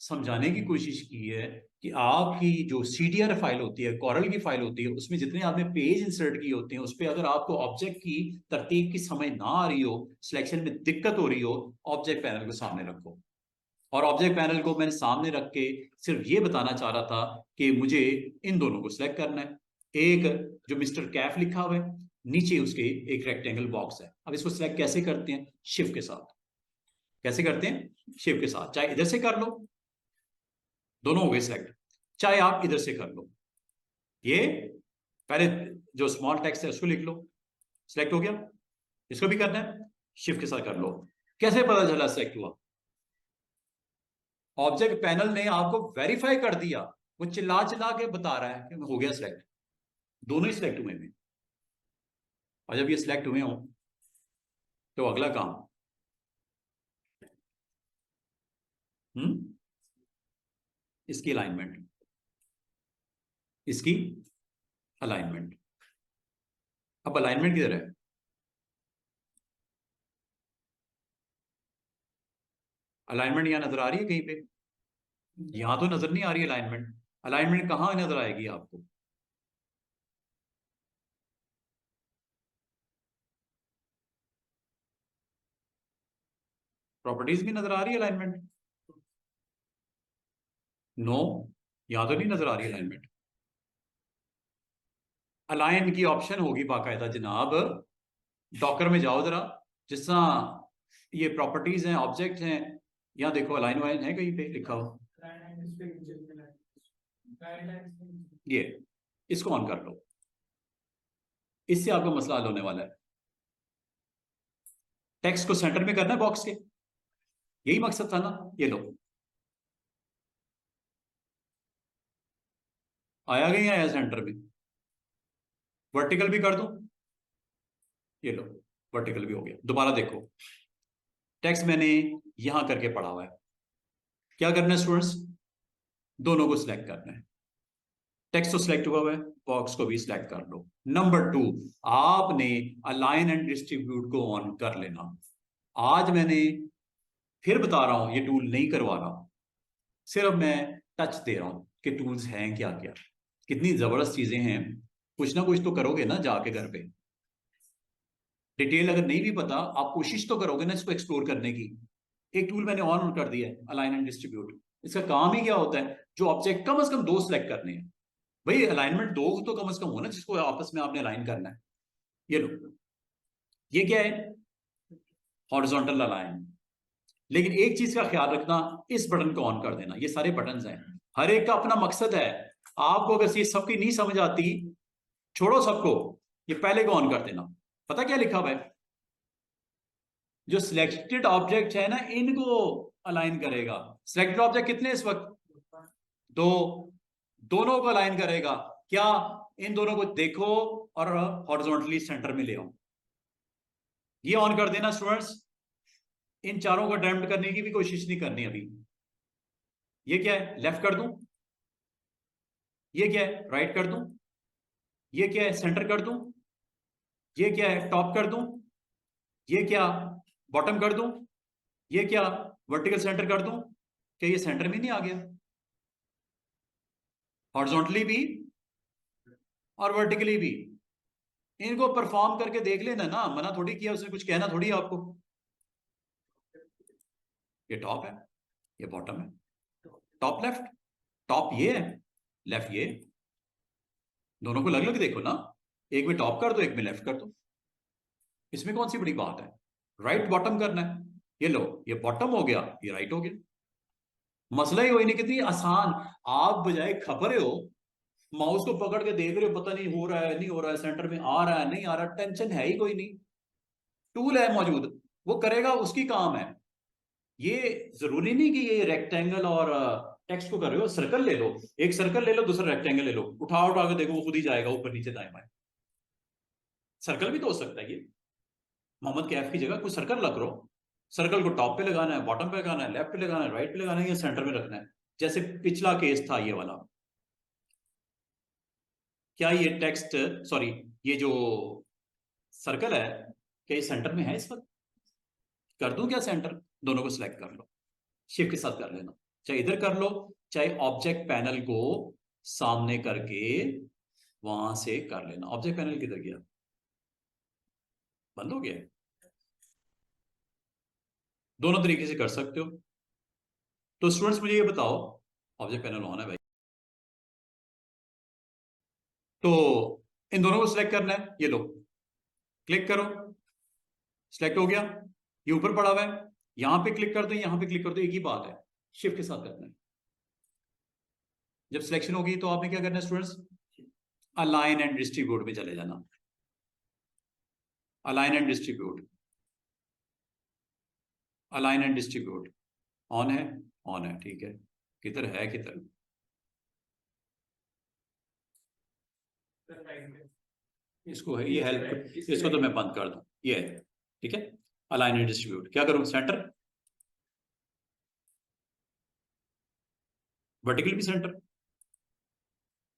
समझाने की कोशिश की है कि आपकी जो CDR फाइल होती है, कॉरल की फाइल होती है, उसमें जितने आपने पेज इंसर्ट किए होते हैं, उस पर अगर आपको ऑब्जेक्ट की तरतीब की समझ ना आ रही हो, सिलेक्शन में दिक्कत हो रही हो, ऑब्जेक्ट पैनल को सामने रखो। और ऑब्जेक्ट पैनल को मैंने सामने रख के सिर्फ ये बताना चाह रहा था कि मुझे इन दोनों को सिलेक्ट करना है। एक जो मिस्टर कैफ लिखा हुआ है, नीचे उसके एक रेक्टेंगल बॉक्स है। अब इसको सिलेक्ट कैसे करते हैं? शिफ्ट के साथ। कैसे करते हैं? शिफ्ट के साथ। चाहे इधर से कर लो, दोनों हो गए सिलेक्ट, चाहे आप इधर से कर लो। ये पहले जो स्मॉल टेक्स्ट है उसको लिख लो, सिलेक्ट हो गया। इसको भी करना है, शिफ्ट के साथ कर लो। कैसे पता चला सिलेक्ट हुआ? ऑब्जेक्ट पैनल ने आपको वेरीफाई कर दिया, वो चिल्ला चिल्ला के बता रहा है कि हो गया सिलेक्ट। दोनों ही सिलेक्ट हुए हैं। और जब ये सिलेक्ट हुए हो तो अगला काम, इसकी अलाइनमेंट, इसकी अलाइनमेंट। अब अलाइनमेंट किधर है? अलाइनमेंट यहां नजर आ रही है कहीं पे? यहां तो नजर नहीं आ रही अलाइनमेंट। अलाइनमेंट कहां नजर आएगी आपको? प्रॉपर्टीज में नजर आ रही है अलाइनमेंट? नो, यहां तो नहीं नजर आ रही अलाइनमेंट। अलाइन की ऑप्शन होगी बाकायदा जनाब। डॉकर में जाओ जरा, जिस तरह ये प्रॉपर्टीज हैं, ऑब्जेक्ट हैं, यहाँ देखो अलाइन वाइन है कहीं पे लिखा हो? ये इसको ऑन कर लो, इससे आपका मसला हल होने वाला है। टेक्स्ट को सेंटर में करना है बॉक्स के, यही मकसद था ना। ये लो, आया गया आया सेंटर में। वर्टिकल भी कर दो, ये लो, वर्टिकल भी हो गया। दोबारा देखो, टेक्स्ट मैंने यहां करके पढ़ा हुआ है। क्या करना है स्टूडेंट्स? दोनों को सिलेक्ट करना है। टेक्स्ट तो सिलेक्ट हुआ है, बॉक्स को भी सिलेक्ट कर लो। नंबर 2, आपने अलाइन एंड डिस्ट्रीब्यूट को ऑन कर लेना। आज मैंने फिर बता रहा हूं, ये टूल नहीं करवा रहा, सिर्फ मैं टच दे रहा हूं कि टूल्स हैं क्या क्या, कितनी जबरदस्त चीजें हैं। कुछ ना कुछ तो करोगे ना जाके घर पे। डिटेल अगर नहीं भी पता, आप कोशिश तो करोगे ना इसको एक्सप्लोर करने की। एक टूल मैंने ऑन कर दिया है, अलाइन एंड डिस्ट्रीब्यूट। इसका काम ही क्या होता है? जो ऑब्जेक्ट कम से कम 2 सिलेक्ट करने हैं। भाई अलाइनमेंट 2 तो कम से कम हो ना, जिसको आपस में आपने अलाइन करना है। ये लो, ये क्या है? Horizontal align. लेकिन एक चीज का ख्याल रखना, इस बटन को ऑन कर देना। ये सारे बटन हैं, हर एक का अपना मकसद है। आपको अगर ये सबकी नहीं समझ आती, छोड़ो सबको, ये पहले को ऑन कर देना। पता क्या लिखा हुआ है? जो सिलेक्टेड ऑब्जेक्ट है ना, इनको अलाइन करेगा। सिलेक्टेड ऑब्जेक्ट कितने इस वक्त? 2। दोनों को अलाइन करेगा। क्या? इन दोनों को देखो और हॉरिजॉन्टली सेंटर में ले आओ। ये ऑन कर देना स्टूडेंट्स। इन चारों को अटेम्प्ट करने की भी कोशिश नहीं करनी अभी। ये क्या है? लेफ्ट कर दूं? ये क्या है? राइट कर दूं? ये क्या है? सेंटर कर दूं? ये क्या है? टॉप कर दूं? ये क्या? बॉटम कर दूं? ये क्या? वर्टिकल सेंटर कर दूं? क्या ये सेंटर में नहीं आ गया? हॉरिजॉन्टली भी और वर्टिकली भी। इनको परफॉर्म करके देख लेना ना, मना थोड़ी किया उसने, कुछ कहना थोड़ी आपको। ये टॉप है, ये बॉटम है। टॉप लेफ्ट, टॉप ये है, लेफ्ट ये। दोनों को अलग अलग देखो ना, एक में टॉप कर दो, एक में लेफ्ट कर दो। इसमें कौन सी बड़ी बात है? राइट बॉटम करना है, ये लो, ये बॉटम हो गया, ये राइट हो गया। मसला ही वही नहीं, कितनी आसान। आप बजाय खबरे हो, माउस को पकड़ के देख रहे हो, पता नहीं हो रहा है नहीं हो रहा है, सेंटर में आ रहा है नहीं आ रहा, टेंशन है ही कोई नहीं। टूल है मौजूद, वो करेगा, उसकी काम है। ये जरूरी नहीं कि ये रेक्टेंगल और टेक्स्ट को कर रहे हो। सर्कल ले लो, एक सर्कल ले लो, दूसरा रेक्टेंगल ले लो, उठा उठा के देखो, वो खुद ही जाएगा ऊपर नीचे दाएं बाएं। सर्कल भी तो हो सकता है ये। मोहम्मद कैफ की जगह कोई सर्कल लग रहा हो, सर्कल को टॉप पे लगाना है, बॉटम पे लगाना है, लेफ्ट पे लगाना है, राइट पे लगाना है, या सेंटर में रखना है, जैसे पिछला केस था ये वाला। क्या ये टेक्स्ट, सॉरी, ये जो सर्कल है, क्या ये सेंटर में है इस वक्त? कर दूं क्या सेंटर? दोनों को सिलेक्ट कर लो, शिफ्ट के साथ कर लेना। चाहे इधर कर लो, चाहे ऑब्जेक्ट पैनल को सामने करके वहां से कर लेना। ऑब्जेक्ट पैनल किधर गया, बंद हो गया? दोनों तरीके से कर सकते हो। तो स्टूडेंट्स मुझे ये बताओ, ऑब्जेक्ट पैनल ऑन है भाई, तो इन दोनों को सिलेक्ट करना है। ये लो, क्लिक करो, सिलेक्ट हो गया। ये ऊपर पड़ा हुआ है, यहां पे क्लिक कर दो, यहां पे क्लिक कर दो, एक ही बात है, शिफ्ट के साथ करना है। जब सिलेक्शन होगी तो आपने क्या करना है स्टूडेंट्स, अलाइन एंड डिस्ट्रीब्यूट पे चले जाना। Align and distribute, align and distribute on है, ऑन है, ठीक है। किधर है, किधर? इसको है, ये हेल्प, इसको तो मैं बंद कर दूं, ये है, ठीक है। अलाइन एंड डिस्ट्रीब्यूट क्या करूं, सेंटर, वर्टिकल भी सेंटर।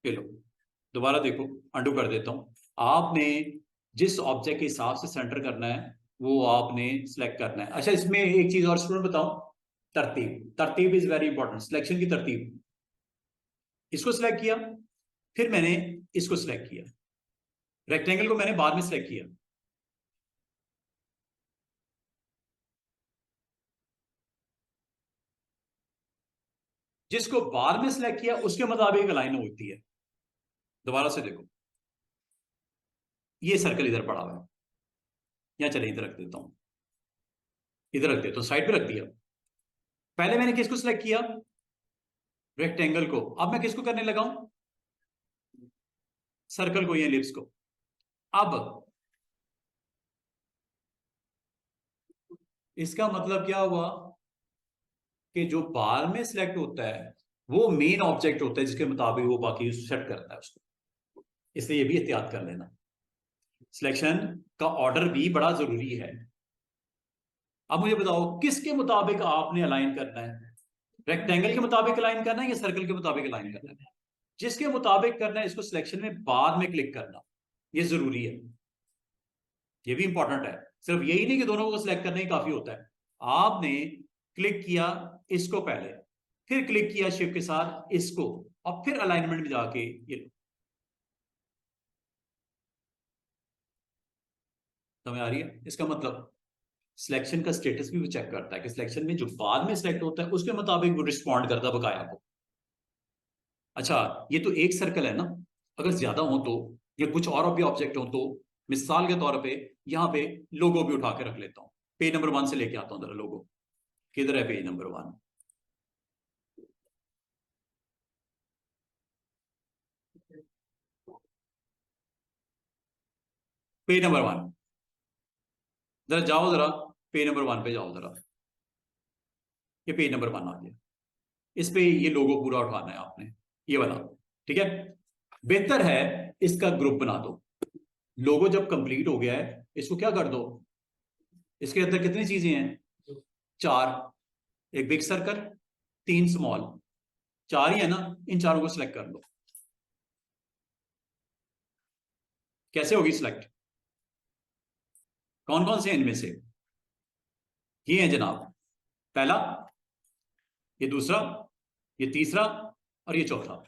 ये लो, दोबारा देखो, अंडू कर देता हूं। आपने जिस ऑब्जेक्ट के हिसाब से सेंटर करना है वो आपने सिलेक्ट करना है। अच्छा, इसमें एक चीज और स्टूडेंट बताऊं, तरतीब, तरतीब इज वेरी इंपॉर्टेंट। सिलेक्शन की तरतीब, इसको सिलेक्ट किया, फिर मैंने इसको सिलेक्ट किया, रेक्टेंगल को मैंने बाद में सिलेक्ट किया। जिसको बाद में सिलेक्ट किया उसके मुताबिक अलाइन होती है। दोबारा से देखो, ये सर्कल इधर पड़ा हुआ है, या चले इधर रख देता हूं, इधर रख देता हूं, साइड पे रख दिया। पहले मैंने किसको सिलेक्ट किया, रेक्टेंगल को। अब मैं किसको करने लगा हूं, सर्कल को या एलिप्स को। अब इसका मतलब क्या हुआ कि जो बाद में सिलेक्ट होता है वो मेन ऑब्जेक्ट होता है जिसके मुताबिक वो बाकी सेट करता है उसको। इसलिए ये भी एहतियात कर लेना, सिलेक्शन का ऑर्डर भी बड़ा जरूरी है। अब मुझे बताओ किसके मुताबिक आपने अलाइन करना है, रेक्टेंगल के मुताबिक अलाइन करना है या सर्कल के मुताबिक अलाइन करना है? जिसके मुताबिक करना है इसको सिलेक्शन में बाद में क्लिक करना, ये जरूरी है, ये भी इंपॉर्टेंट है। सिर्फ यही नहीं कि दोनों को सिलेक्ट करना ही काफी होता है। आपने क्लिक किया इसको पहले, फिर क्लिक किया शिफ्ट के साथ इसको, और फिर अलाइनमेंट में जाके ये लो। समझ आ रही है? इसका मतलब सिलेक्शन का स्टेटस भी वो चेक करता है कि सिलेक्शन में जो बाद में सिलेक्ट होता है उसके मुताबिक वो रिस्पॉन्ड करता है बकाया को। अच्छा, ये तो एक सर्कल है ना, अगर ज्यादा हो तो, या कुछ और भी ऑब्जेक्ट हो तो, मिसाल के तौर पे यहां पे लोगो भी उठा के रख लेता हूं। पेज नंबर 1 से लेके आता हूं जरा लोगो, किधर है पेज नंबर 1? पेज नंबर 1, जरा जाओ, जरा पेज नंबर 1 पे जाओ जरा। ये पेज नंबर 1 आ गया, इस पे ये लोगो पूरा उठाना है आपने, ये वाला, ठीक है। बेहतर है इसका ग्रुप बना दो। लोगो जब कंप्लीट हो गया है इसको क्या कर दो, इसके अंदर कितनी चीजें हैं, 4, एक बिग सर्कल, 3 स्मॉल, 4 ही है ना, इन चारों को सिलेक्ट कर लो। कैसे होगी सिलेक्ट, कौन कौन से हैं इनमें से? ये है जनाब, पहला, ये दूसरा, ये तीसरा और ये चौथा।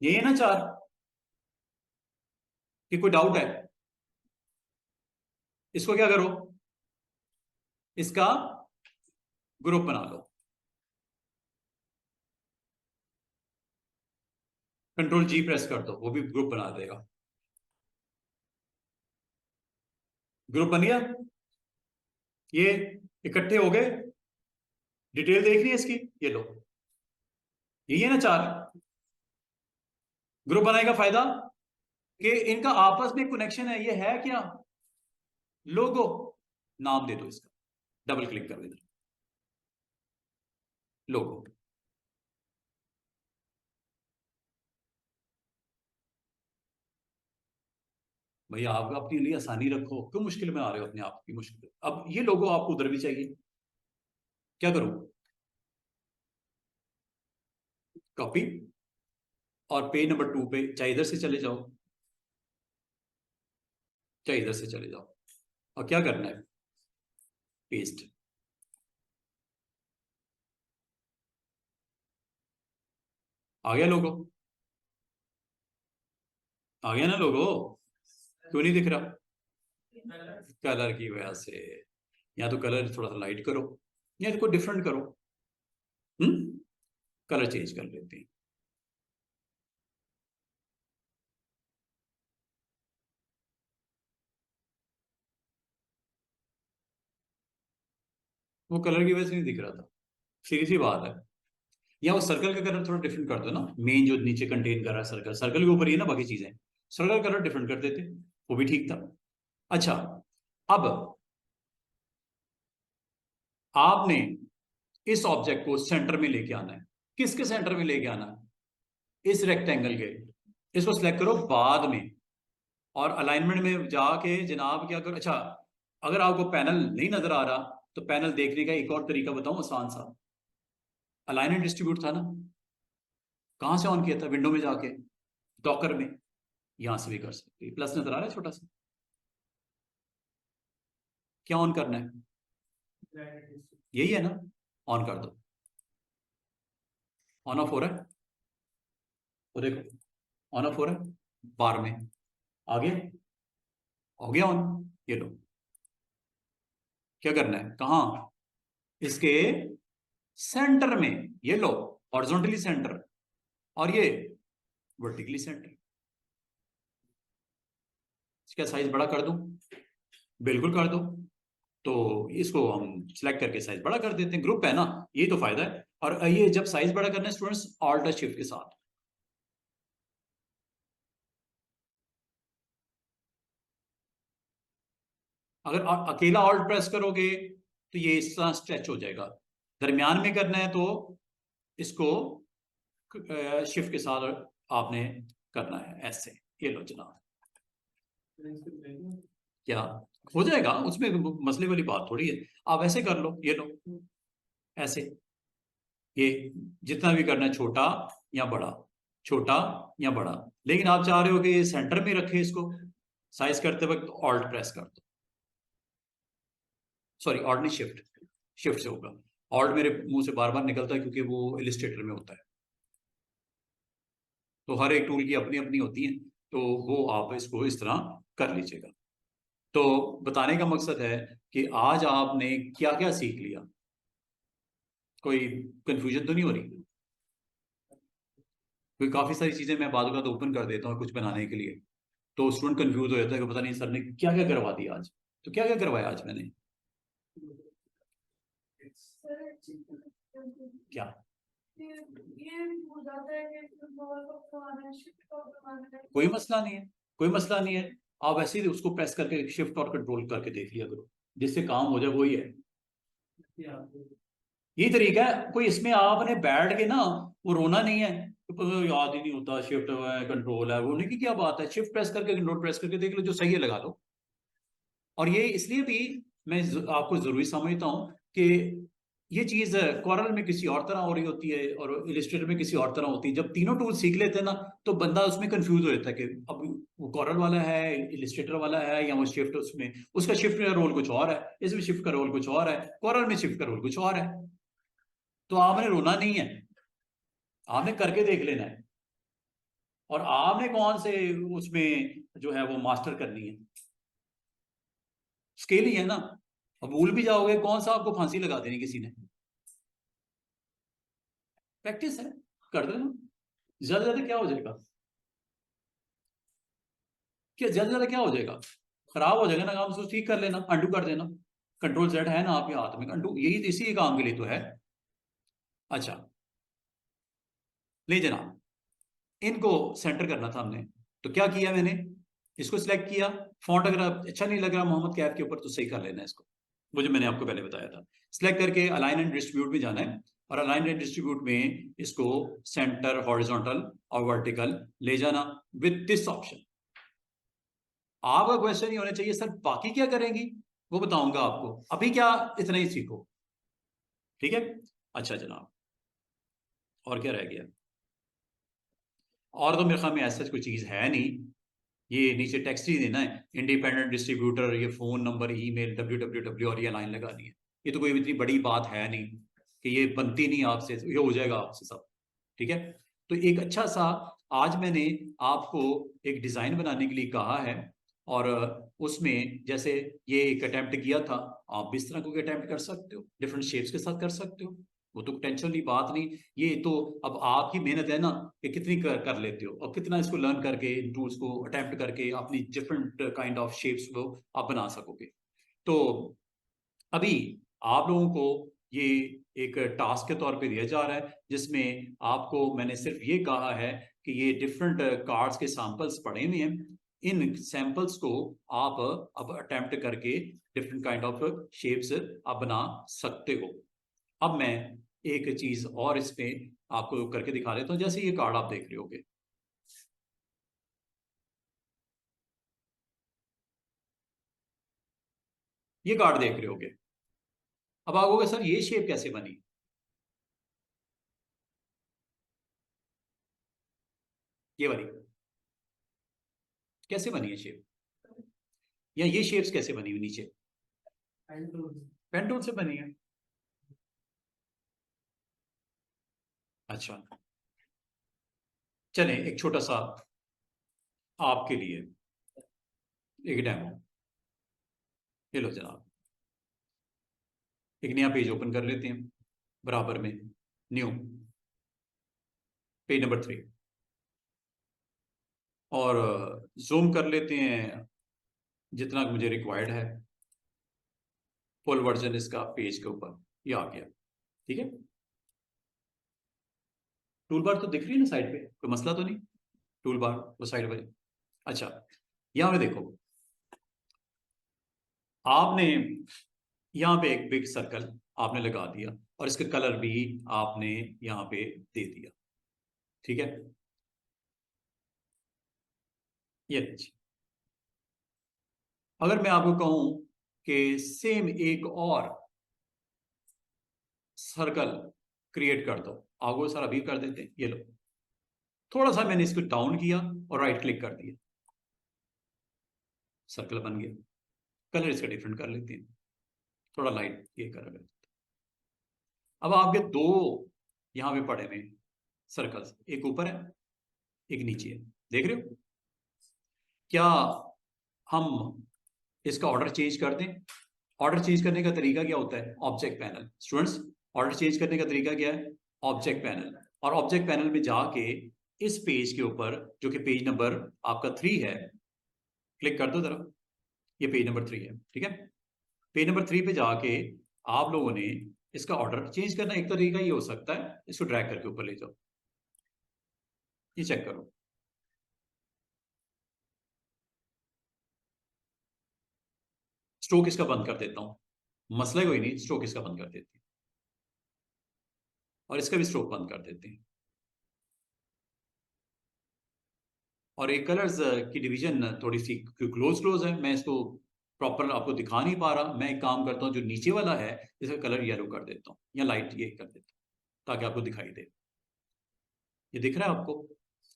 ये है ना 4, कि कोई डाउट है? इसको क्या करो, इसका ग्रुप बना लो, कंट्रोल जी प्रेस कर दो, वो भी ग्रुप बना देगा। ग्रुप बन गया, ये इकट्ठे हो गए। डिटेल देख रही है इसकी, ये लो, यही है ना 4। ग्रुप बनाने का फायदा कि इनका आपस में कनेक्शन है, ये है क्या, लोगो, नाम दे दो इसका, डबल क्लिक कर देना, लोगो। भैया आप अपने लिए आसानी रखो, क्यों मुश्किल में आ रहे हो अपने आप की मुश्किल। अब ये लोगो आपको उधर भी चाहिए, क्या करूं, कॉपी, और पेज नंबर 2 पे चाहे इधर से चले जाओ, चाहे इधर से चले जाओ, और क्या करना है, पेस्ट। आ गया लोगो? आ गया ना लोगो? क्यों नहीं दिख रहा? कलर की वजह से। या तो कलर थोड़ा सा लाइट करो या इसको डिफरेंट करो। कलर चेंज कर लेते हैं। वो कलर की वजह से नहीं दिख रहा था, सीधी सी बात है। या वो सर्कल का कलर थोड़ा डिफरेंट कर दो ना, मेन जो नीचे कंटेन कर रहा है सर्कल, सर्कल के ऊपर ही है ना बाकी चीजें, सर्कल कलर डिफरेंट कर देते, वो भी ठीक था। अच्छा, अब आपने इस ऑब्जेक्ट को सेंटर में लेके आना है। किसके सेंटर में लेके आना है? इस रेक्टेंगल के। इसको सिलेक्ट करो बाद में, और अलाइनमेंट में जाके जनाब क्या करो। अच्छा, अगर आपको पैनल नहीं नजर आ रहा तो पैनल देखने का एक और तरीका बताऊं, आसान सा। अलाइन एंड डिस्ट्रीब्यूट था ना, कहां से ऑन किया था? विंडो में जाके, डॉकर में। यहां से भी कर सकते हैं। प्लस नजर आ रहा है छोटा सा, क्या ऑन करना है? यही है ना, ऑन कर दो। ऑन ऑफ हो रहा है, वो देखो ऑन ऑफ हो रहा है बार में। आगे हो गया ऑन। ये लो, क्या करना है? कहां? इसके सेंटर में, ये लो, हॉरिजॉन्टली सेंटर, और ये वर्टिकली सेंटर। इसका साइज बड़ा कर दूं? बिल्कुल कर दो। तो इसको हम सिलेक्ट करके साइज बड़ा कर देते हैं, ग्रुप है ना, ये तो फायदा है। और ये जब साइज बड़ा करना है स्टूडेंट्स, ऑल्ट शिफ्ट के साथ। अगर अकेला ऑल्ट प्रेस करोगे तो ये इस तरह स्ट्रेच हो जाएगा। दरमियान में करना है तो इसको शिफ्ट के साथ आपने करना है ऐसे। ये लो जनाब, क्या हो जाएगा उसमें? मसले वाली बात थोड़ी है। आप ऐसे कर लो, ये लो ऐसे। ये जितना भी करना है, छोटा या बड़ा, छोटा या बड़ा। लेकिन आप चाह रहे हो कि सेंटर में रखे इसको, साइज करते वक्त ऑल्ट प्रेस कर दो। सॉरी, ऑल्ट नहीं, शिफ्ट। शिफ्ट से होगा। ऑल्ट मेरे मुंह से बार बार निकलता है क्योंकि वो इलिस्ट्रेटर में होता है, तो हर एक टूल की अपनी अपनी होती है, तो वो आप इसको इस तरह कर लीजिएगा। तो बताने का मकसद है कि आज आपने क्या क्या सीख लिया। कोई कंफ्यूजन तो नहीं हो रही? कोई काफी सारी चीजें मैं बाद में ओपन कर देता हूँ कुछ बनाने के लिए, तो स्टूडेंट कंफ्यूज हो जाता है कि पता नहीं सर ने क्या क्या करवा दिया आज। तो क्या क्या करवाया आज मैंने? क्या? ये हो जाता है कि बॉल को करवाना है, शिफ्ट को करवाना है। कोई मसला नहीं है, कोई मसला नहीं है। आप ऐसे ही उसको प्रेस करके शिफ्ट और कंट्रोल करके देख लिया करो, जिससे काम हो जाए, वही है। यही तरीका है। कोई इसमें आपने बैठ के ना, वो रोना नहीं है तो याद ही नहीं होता, शिफ्ट है कंट्रोल है, रोने की क्या बात है? शिफ्ट प्रेस करके कंट्रोल प्रेस करके देख लो, जो सही है लगा लो। और ये इसलिए भी मैं आपको जरूरी समझता हूँ कि ये चीज कोरल में किसी और तरह हो रही होती है और इलिस्ट्रेटर में किसी और तरह होती है। जब तीनों टूल सीख लेते हैं ना, तो बंदा उसमें कंफ्यूज हो जाता है कि अब वो कोरल वाला है, इलिस्ट्रेटर वाला है, या वो शिफ्ट, उसमें उसका शिफ्ट का रोल कुछ और है, इसमें शिफ्ट का रोल कुछ और है, कोरल में शिफ्ट का रोल कुछ और है। तो आपने रोना नहीं है, आपने करके देख लेना है। और आपने कौन से उसमें जो है वो मास्टर करनी है, स्केल ही है ना। अब भूल भी जाओगे, कौन सा आपको फांसी लगा देनी किसी ने? प्रैक्टिस है, कर देना। ज्यादा ज्यादा क्या हो जाएगा? क्या ज्यादा ज्यादा क्या हो जाएगा? खराब हो जाएगा ना काम, उसको ठीक कर लेना, अंडू कर देना। कंट्रोल जेड है ना आपके हाथ में, अंडू यही इसी काम के लिए तो है। अच्छा, ले जनाब, इनको सेंटर करना था हमने, तो क्या किया मैंने? इसको सिलेक्ट किया। फॉन्ट अगर अच्छा नहीं लग रहा मोहम्मद कैफ के ऊपर तो सही कर लेना इसको, वो जो मैंने आपको पहले बताया था। सिलेक्ट करके अलाइन एंड डिस्ट्रीब्यूट में जाना है, और अलाइन एंड डिस्ट्रीब्यूट में इसको सेंटर, हॉरिजॉन्टल और वर्टिकल ले जाना विद दिस ऑप्शन। आपका क्वेश्चन ये होना चाहिए सर बाकी क्या करेंगी, वो बताऊंगा आपको, अभी क्या इतना ही सीखो। ठीक है? अच्छा जनाब, और क्या रह गया? और तो मेरे ख्याल में ऐसा कोई चीज है नहीं। ये नीचे टेक्स्ट ही देना है, इंडिपेंडेंट डिस्ट्रीब्यूटर, ये फोन नंबर, ईमेल, www, और ये लाइन लगानी है। ये तो कोई इतनी बड़ी बात है नहीं कि ये बनती नहीं आपसे, ये हो जाएगा आपसे सब। ठीक है? तो एक अच्छा सा आज मैंने आपको एक डिजाइन बनाने के लिए कहा है, और उसमें जैसे ये एक अटेम्प्ट किया था, आप भी इस तरह को अटेम्प्ट कर सकते हो, डिफरेंट शेप्स के साथ कर सकते हो, वो तो टेंशन की बात नहीं। ये तो अब आपकी मेहनत है ना कि कितनी कर लेते हो और कितना इसको लर्न करके टूल्स को अटेम्प्ट करके अपनी डिफरेंट काइंड ऑफ शेप्स को आप बना सकोगे। तो अभी आप लोगों को ये एक टास्क के तौर पे दिया जा रहा है, जिसमें आपको मैंने सिर्फ ये कहा है कि ये डिफरेंट कार्ड्स के सैंपल्स पड़े हुए हैं, इन सैंपल्स को आप अब अटेम्प्ट करके डिफरेंट काइंड ऑफ शेप्स आप बना सकते हो। अब मैं एक चीज और इसमें आपको करके दिखा देता हूँ। जैसे ये कार्ड आप देख रहे होगे, ये कार्ड देख रहे होगे, अब आप कहोगे सर ये शेप कैसे बनी? ये वाली कैसे बनी है शेप, या ये शेप्स कैसे बनी हुई नीचे? पेन टूल से बनी है। अच्छा, चलें एक छोटा सा आपके लिए एक डेमो, ये लो जनाब, एक नया पेज ओपन कर लेते हैं, बराबर में न्यू, पेज नंबर 3, और जूम कर लेते हैं जितना मुझे रिक्वायर्ड है, फुल वर्जन इसका पेज के ऊपर ये आ गया। ठीक है, टूल बार तो दिख रही है ना साइड पे, कोई मसला तो नहीं? टूल बार वो साइड पे। अच्छा, यहां पे देखो, आपने यहाँ पे एक बिग सर्कल आपने लगा दिया और इसका कलर भी आपने यहाँ पे दे दिया। ठीक है, ये लीजिए। अगर मैं आपको कहूं कि सेम एक और सर्कल क्रिएट कर दो, आपको सारा भी कर देते हैं। ये लो, थोड़ा सा मैंने इसको डाउन किया और राइट क्लिक कर दिया, सर्कल बन गया। कलर इसका डिफरेंट कर लेते हैं, थोड़ा लाइट ये कर। अब आपके दो यहां पे पड़े हुए सर्कल्स, एक ऊपर है एक नीचे है, देख रहे हो? क्या हम इसका ऑर्डर चेंज कर दें? ऑर्डर चेंज करने का तरीका क्या होता है? Object panel. Students, order change करने का तरीका क्या है? Object panel. और ऑब्जेक्ट पैनल में जाके इस पेज के ऊपर, जो कि पेज नंबर आपका 3 है, क्लिक कर दो जरा। ये पेज नंबर 3 है, ठीक है? पेज नंबर 3 पे जाके आप लोगों ने इसका ऑर्डर चेंज करना, एक तरीका ये हो सकता है, इसको ड्रैग करके ऊपर ले जाओ, ये चेक करो। स्ट्रोक इसका बंद कर देता हूं, मसला कोई नहीं, स्ट्रोक इसका बंद कर देते हैं और इसका भी स्ट्रोक बंद कर देते हैं। और एक कलर्स की डिवीजन थोड़ी सी क्लोज क्लोज है, मैं इसको प्रॉपर आपको दिखा नहीं पा रहा। मैं एक काम करता हूँ, जो नीचे वाला है इसका कलर येलो कर देता हूँ या लाइट ये कर देता हूँ ताकि आपको दिखाई दे। ये दिख रहा है आपको?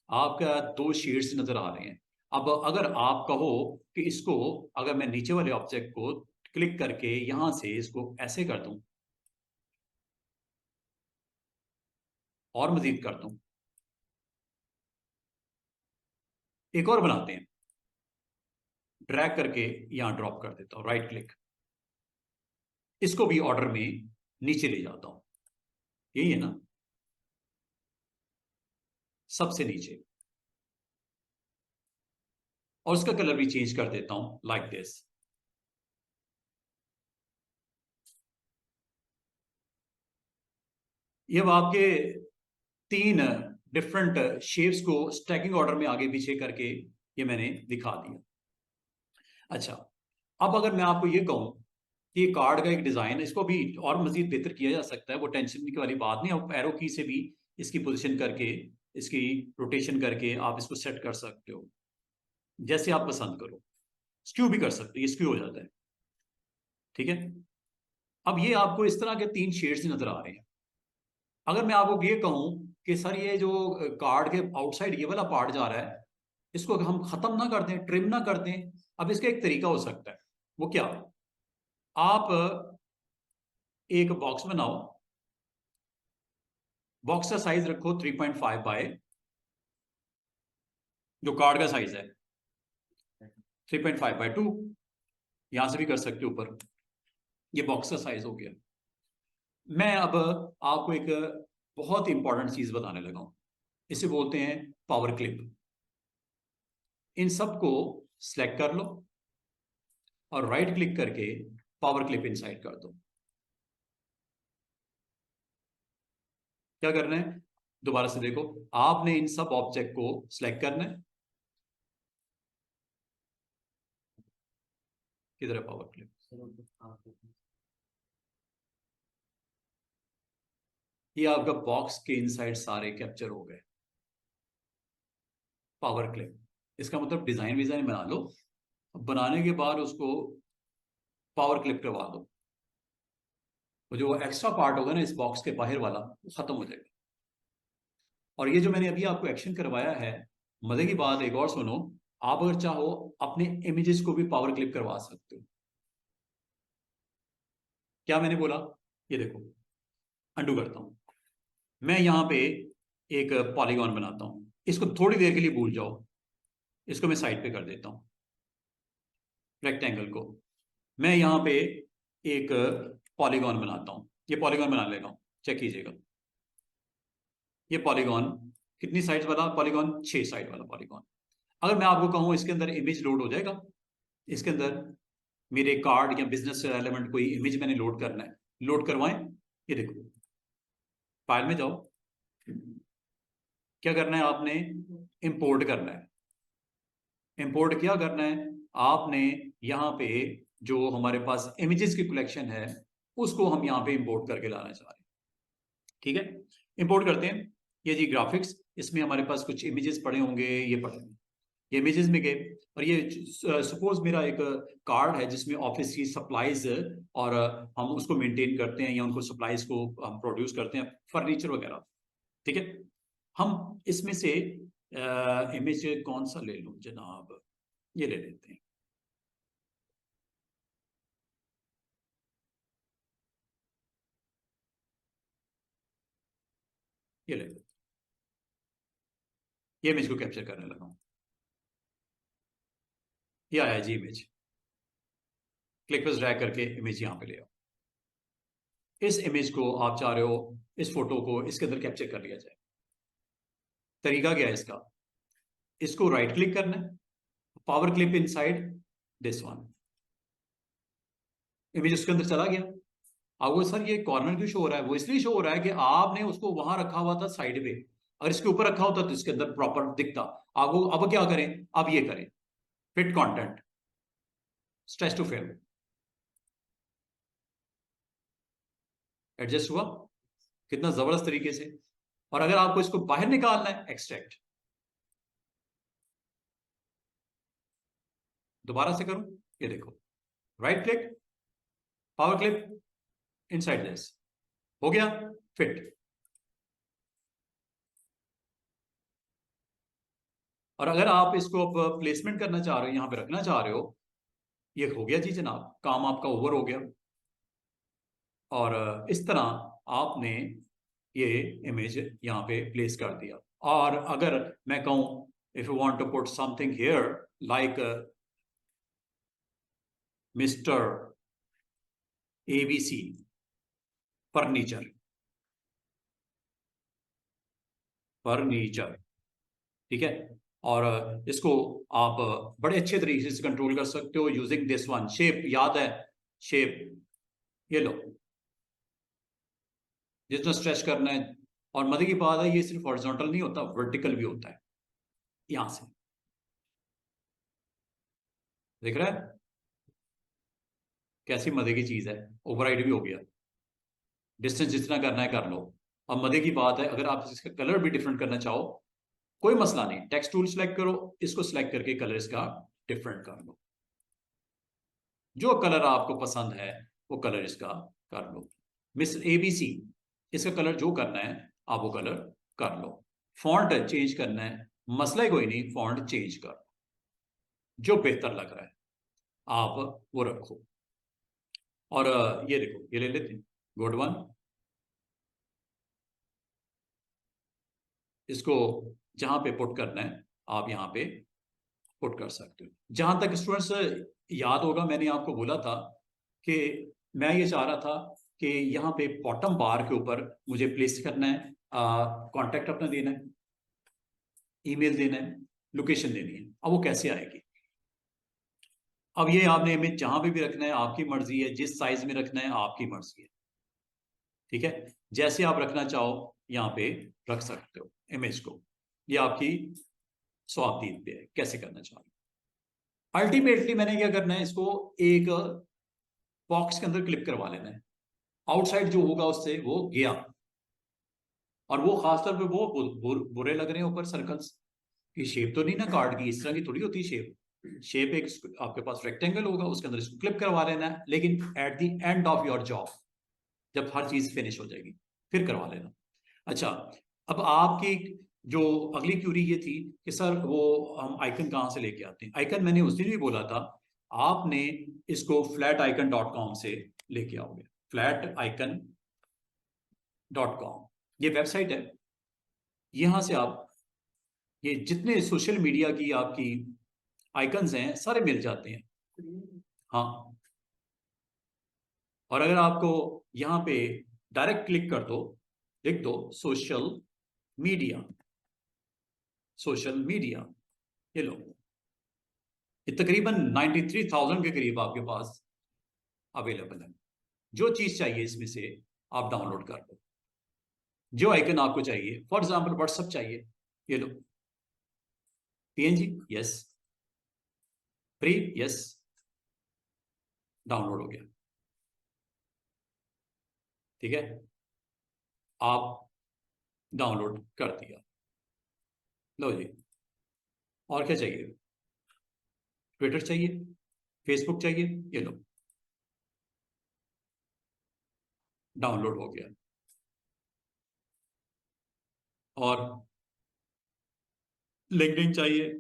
आपका दो शेड्स नजर आ रहे हैं। अब अगर आप कहो कि इसको, अगर मैं नीचे वाले ऑब्जेक्ट को क्लिक करके यहां से इसको ऐसे कर दूं और मजीद कर दूं, एक और बनाते हैं, ड्रैग करके यहां ड्रॉप कर देता हूं, राइट क्लिक, इसको भी ऑर्डर में नीचे ले जाता हूं, यही है ना, सबसे नीचे, और उसका कलर भी चेंज कर देता हूं लाइक दिस। ये अब आपके 3 डिफरेंट शेप्स को स्टैकिंग ऑर्डर में आगे पीछे करके ये मैंने दिखा दिया। अच्छा, अब अगर मैं आपको ये कहूं कि ये कार्ड का एक डिजाइन है, इसको भी और मजीद बेहतर किया जा सकता है, वो टेंशन की वाली बात नहीं। आप एरो की से भी इसकी पोजीशन करके, इसकी रोटेशन करके आप इसको सेट कर सकते हो जैसे आप पसंद करो। स्क्यू भी कर सकते हो, ये स्क्यू हो जाता है। ठीक है, अब ये आपको इस तरह के 3 शेड्स नजर आ रहे हैं। अगर मैं आपको ये कहूं कि सर ये जो कार्ड के आउटसाइड ये वाला पार्ट जा रहा है, इसको हम खत्म ना कर दें, ट्रिम ना कर दें, अब इसका एक तरीका हो सकता है। वो क्या? आप एक बॉक्स बनाओ, बॉक्स का साइज रखो 3.5 बाय, जो कार्ड का साइज है 3.5/2, यहां से भी कर सकते हो ऊपर। ये बॉक्स का साइज हो गया। मैं अब आपको एक बहुत इंपॉर्टेंट चीज बताने लगा हूं, इसे बोलते हैं पावर क्लिप। इन सबको सिलेक्ट कर लो और राइट क्लिक करके पावर क्लिप इनसाइड कर दो। क्या करना है, दोबारा से देखो, आपने इन सब ऑब्जेक्ट को सिलेक्ट करना है। किधर है पावर क्लिप? ये आपका बॉक्स के इनसाइड सारे कैप्चर हो गए। पावर क्लिप, इसका मतलब डिजाइन विजाइन बना लो, बनाने के बाद उसको पावर क्लिप करवा दो, तो जो एक्स्ट्रा पार्ट होगा ना इस बॉक्स के बाहर वाला, वो खत्म हो जाएगा। और ये जो मैंने अभी आपको एक्शन करवाया है, मजे की बात एक और सुनो, आप अगर चाहो अपने इमेजेस को भी पावर क्लिप करवा सकते हो। क्या मैंने बोला, ये देखो, अंडू करता हूं, मैं यहां पे एक पॉलीगॉन बनाता हूं, इसको थोड़ी देर के लिए भूल जाओ, इसको मैं साइड पे कर देता हूं। रेक्टेंगल को मैं यहां पे एक पॉलीगॉन बनाता हूं, ये पॉलीगॉन बना लेगा, चेक कीजिएगा। ये पॉलीगॉन कितनी साइड्स वाला पॉलीगॉन? 6 साइड वाला पॉलीगॉन। अगर मैं आपको कहूं इसके अंदर इमेज लोड हो जाएगा, इसके अंदर मेरे कार्ड या बिजनेस से रेलेवेंट कोई इमेज मैंने लोड करना है, लोड करवाएं। ये देखो, फाइल में जाओ, क्या करना है आपने, इंपोर्ट करना है। इंपोर्ट क्या करना है आपने, यहाँ पे जो हमारे पास इमेजेस की कलेक्शन है उसको हम यहाँ पे इंपोर्ट करके लाना चाह रहे हैं। ठीक है, इंपोर्ट करते हैं। ये जी ग्राफिक्स, इसमें हमारे पास कुछ इमेजेस पड़े होंगे, ये पड़े होंगे, ये इमेजेस में गए। और ये सपोज मेरा एक कार्ड है जिसमें ऑफिस की सप्लाईज और हम उसको मेंटेन करते हैं या उनको सप्लाईज को हम प्रोड्यूस करते हैं, फर्नीचर वगैरह। ठीक है, हम इसमें से इमेज कौन सा ले लूं जनाब, ये ले लेते हैं। ये ले लेते, ये इमेज को कैप्चर करने लगा हूं। ये आया जी इमेज, क्लिक पर ड्रैग करके इमेज यहां पे ले आओ। इस इमेज को आप चाह रहे हो इस फोटो को इसके अंदर कैप्चर कर लिया जाए। तरीका क्या है इसका, इसको राइट क्लिक करना है, power clip inside this one, image उसके अंदर चला गया। आपको सर ये कॉर्नर क्यों शो हो रहा है, वो इसलिए शो हो रहा है कि आपने उसको वहां रखा हुआ था साइड पे, अगर इसके ऊपर रखा होता तो इसके अंदर प्रॉपर दिखता। आपको अब क्या करें, अब ये करें, fit content, stretch to film, adjust हुआ कितना जबरदस्त तरीके से। और अगर आपको इसको बाहर निकालना है, एक्सट्रैक्ट, दोबारा से करूं, ये देखो, right click, power clip inside this, हो गया फिट। और अगर आप इसको अब प्लेसमेंट करना चाह रहे हो, यहां पे रखना चाह रहे हो, ये हो गया जी जनाब, काम आपका ओवर हो गया। और इस तरह आपने ये इमेज यहाँ पे प्लेस कर दिया। और अगर मैं कहूं if you want to put something here like mister ABC furniture, furniture, ठीक है, और इसको आप बड़े अच्छे तरीके से कंट्रोल कर सकते हो यूजिंग दिस वन शेप, याद है शेप, ये लो, जितना स्ट्रेच करना है। और मजे की बात है ये सिर्फ हॉरिजॉन्टल नहीं होता, वर्टिकल भी होता है, यहां से देख रहा है कैसी मजे की चीज है, ओवरराइड भी हो गया, डिस्टेंस जितना करना है कर लो। अब मजे की बात है अगर आप इसका कलर भी डिफरेंट करना चाहो, कोई मसला नहीं, टेक्स्ट टूल सेलेक्ट करो, इसको सिलेक्ट करके कलर इसका डिफरेंट कर लो, जो कलर आपको पसंद है वो कलर इसका कर लो। मिस एबीसी, इसका कलर जो करना है आप वो कलर कर लो। फॉन्ट चेंज करना है, मसला ही कोई नहीं, फॉन्ट चेंज कर लो, जो बेहतर लग रहा है आप वो रखो। और ये देखो, ये ले लेते हैं, गुड वन, इसको जहां पे पुट करना है आप यहाँ पे पुट कर सकते हो। जहां तक स्टूडेंट्स याद होगा, मैंने आपको बोला था कि मैं ये चाह रहा था कि यहाँ पे बॉटम बार के ऊपर मुझे प्लेस करना है, कॉन्टैक्ट अपना देना है, ईमेल देना है, लोकेशन देनी है। अब वो कैसे आएगी? अब ये आपने इमेज जहां पे भी रखना है आपकी मर्जी है, जिस साइज में रखना है आपकी मर्जी है, ठीक है। जैसे आप रखना चाहो यहाँ पे रख सकते हो इमेज को, ये आपकी स्वाधीन पे है कैसे करना चाहो। अल्टीमेटली मैंने क्या करना है, इसको एक बॉक्स के अंदर क्लिप करवा लेना है। आउटसाइड जो होगा उससे वो गया, और वो खासतौर पे वो बुरे लग रहे हैं ऊपर सर्कल्स की शेप तो नहीं ना कार्ड की, इस तरह की थोड़ी होती शेप। शेप एक आपके पास रेक्टेंगल होगा, उसके अंदर इसको क्लिप करवा लेना है, लेकिन at the end of your job, जब हर चीज फिनिश हो जाएगी फिर करवा लेना। अच्छा, अब आपकी जो अगली क्यूरी ये थी कि सर वो हम आइकन कहाँ से लेके आते हैं। आइकन मैंने उस दिन भी बोला था, आपने इसको flaticon.com से लेके आओगे। flaticon.com ये वेबसाइट है, यहां से आप ये जितने सोशल मीडिया की आपकी आइकन्स हैं सारे मिल जाते हैं। हाँ, और अगर आपको यहाँ पे डायरेक्ट क्लिक कर दो, लिख दो सोशल मीडिया, सोशल मीडिया, ये लो, ये तकरीबन 93,000 के करीब आपके पास अवेलेबल है। जो चीज चाहिए इसमें से आप डाउनलोड कर लो। जो आइकन आपको चाहिए, फॉर एग्जाम्पल व्हाट्सएप चाहिए, ये लो, PNG yes, free yes, download हो गया, ठीक है, आप डाउनलोड कर दिया। लो जी, और क्या चाहिए? ट्विटर चाहिए, फेसबुक चाहिए, ये लो, डाउनलोड हो गया। और लिंक्डइन चाहिए,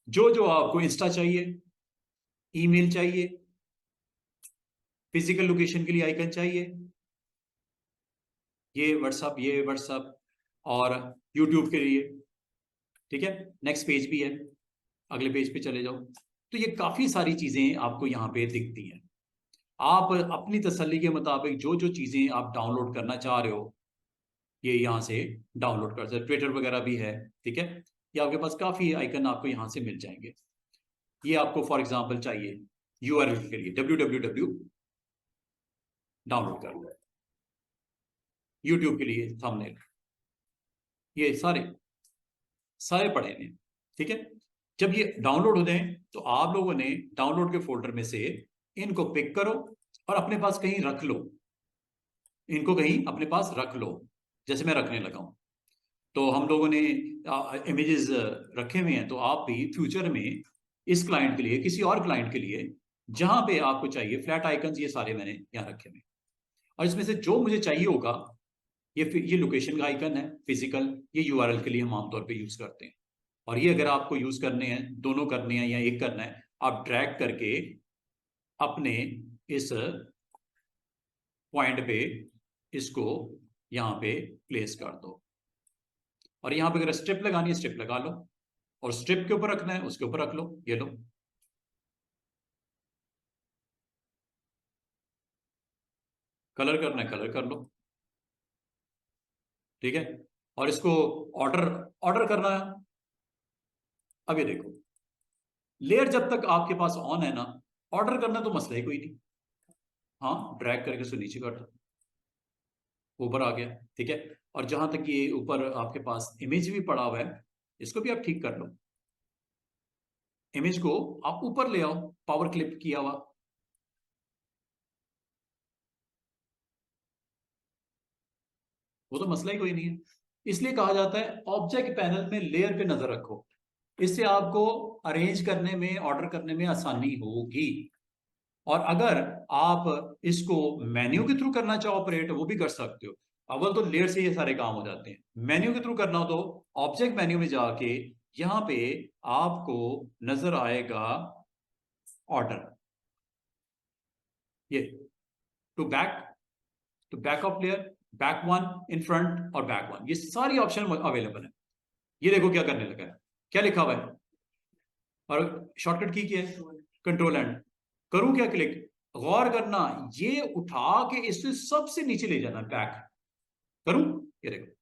जो जो आपको, इंस्टा चाहिए, ईमेल चाहिए, फिजिकल लोकेशन के लिए आइकन चाहिए, ये व्हाट्सअप और यूट्यूब के लिए, ठीक है। नेक्स्ट पेज भी है, अगले पेज पे चले जाओ, तो ये काफी सारी चीजें आपको यहाँ पे दिखती हैं। आप अपनी तसल्ली के मुताबिक जो जो चीजें आप डाउनलोड करना चाह रहे हो ये यहाँ से डाउनलोड कर सकते। ट्विटर वगैरह भी है, ठीक है। ये आपके पास काफी आइकन आपको यहाँ से मिल जाएंगे। ये आपको फॉर एग्जांपल चाहिए यूआरएल के लिए www, डाउनलोड कर लो। यूट्यूब के लिए थंबनेल, ये सारे सारे पड़े हैं, ठीक है। जब ये डाउनलोड हो जाए तो आप लोगों ने डाउनलोड के फोल्डर में से इनको पिक करो और अपने पास कहीं रख लो। इनको कहीं अपने पास रख लो, जैसे मैं रखने लगा हूं। तो हम लोगों ने इमेजेस रखे हुए हैं, तो आप भी फ्यूचर में इस क्लाइंट के लिए, किसी और क्लाइंट के लिए, जहां पे आपको चाहिए फ्लैट आइकन्स, ये सारे मैंने यहाँ रखे हुए। और इसमें से जो मुझे चाहिए होगा, ये लोकेशन का आइकन है फिजिकल, ये यूआरएल के लिए हम आमतौर पे यूज करते हैं। और ये अगर आपको यूज करने हैं, दोनों करने हैं या एक करना है, आप ड्रैग करके अपने इस पॉइंट पे इसको यहाँ पे प्लेस कर दो। और यहाँ पे अगर स्ट्रिप लगानी है स्ट्रिप लगा लो, और स्ट्रिप के ऊपर रखना है उसके ऊपर रख लो, ये लो। कलर करना है कलर कर लो, ठीक है। और इसको ऑर्डर ऑर्डर करना है। अब ये देखो, लेयर जब तक आपके पास ऑन है ना, ऑर्डर करना तो मसला ही कोई नहीं। हाँ, ड्रैग करके इसको नीचे कर दो, ऊपर आ गया, ठीक है। और जहां तक ये ऊपर आपके पास इमेज भी पड़ा हुआ है, इसको भी आप ठीक कर लो। इमेज को आप ऊपर ले आओ, पावर क्लिप किया हुआ, वो तो मसला ही कोई नहीं है। इसलिए कहा जाता है ऑब्जेक्ट पैनल में लेयर पे नजर रखो, इससे आपको अरेंज करने में, ऑर्डर करने में आसानी होगी। और अगर आप इसको मेन्यू के थ्रू करना चाहो ऑपरेट, वो भी कर सकते हो। अव्वल तो लेयर से ये सारे काम हो जाते हैं। मेन्यू के थ्रू करना हो तो ऑब्जेक्ट मेन्यू में जाके यहां पे आपको नजर आएगा ऑर्डर, ये to back of layer, back one, in front और बैक वन, ये सारी ऑप्शन अवेलेबल है। ये देखो क्या करने लगा है, क्या लिखा हुआ है, और शॉर्टकट की क्या है, कंट्रोल एंड। करूं क्या क्लिक, गौर करना, ये उठा के इसे सबसे नीचे ले जाना, बैक करूं, ये देखो,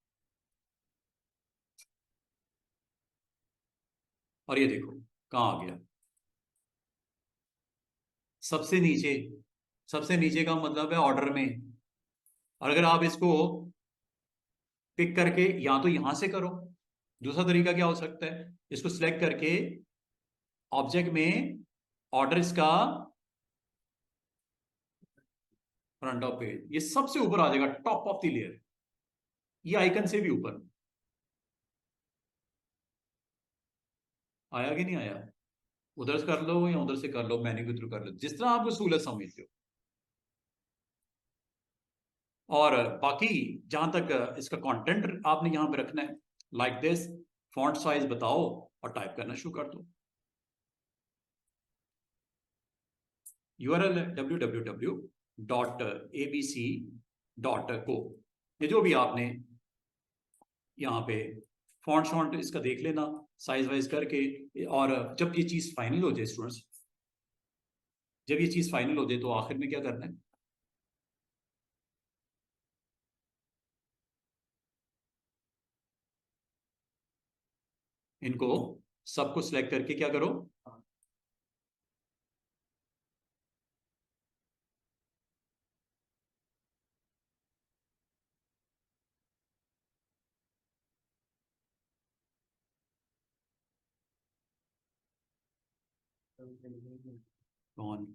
और ये देखो कहां आ गया, सबसे नीचे। सबसे नीचे का मतलब है ऑर्डर में। और अगर आप इसको पिक करके या तो यहां से करो, दूसरा तरीका क्या हो सकता है, इसको सिलेक्ट करके ऑब्जेक्ट में ऑर्डर इसका फ्रंट ऑफ पेज, ये सबसे ऊपर आ जाएगा, टॉप ऑफ द लेयर, ये आइकन से भी ऊपर आया कि नहीं आया। उधर से कर लो या उधर से कर लो, मेन्यू के थ्रू कर लो, जिस तरह आपको सहूलत समझते हो। और बाकी जहां तक इसका कंटेंट आपने यहां पे रखना है, लाइक दिस, फॉन्ट साइज बताओ और टाइप करना शुरू कर दो। यूआरएल है www.abc.co। ये जो भी आपने यहाँ पे फॉन्ट शॉन्ट इसका देख लेना साइज वाइज करके। और जब ये चीज फाइनल हो जाए स्टूडेंट्स, जब ये चीज फाइनल हो जाए तो आखिर में क्या करना है, इनको सबको सिलेक्ट करके क्या करो, कौन,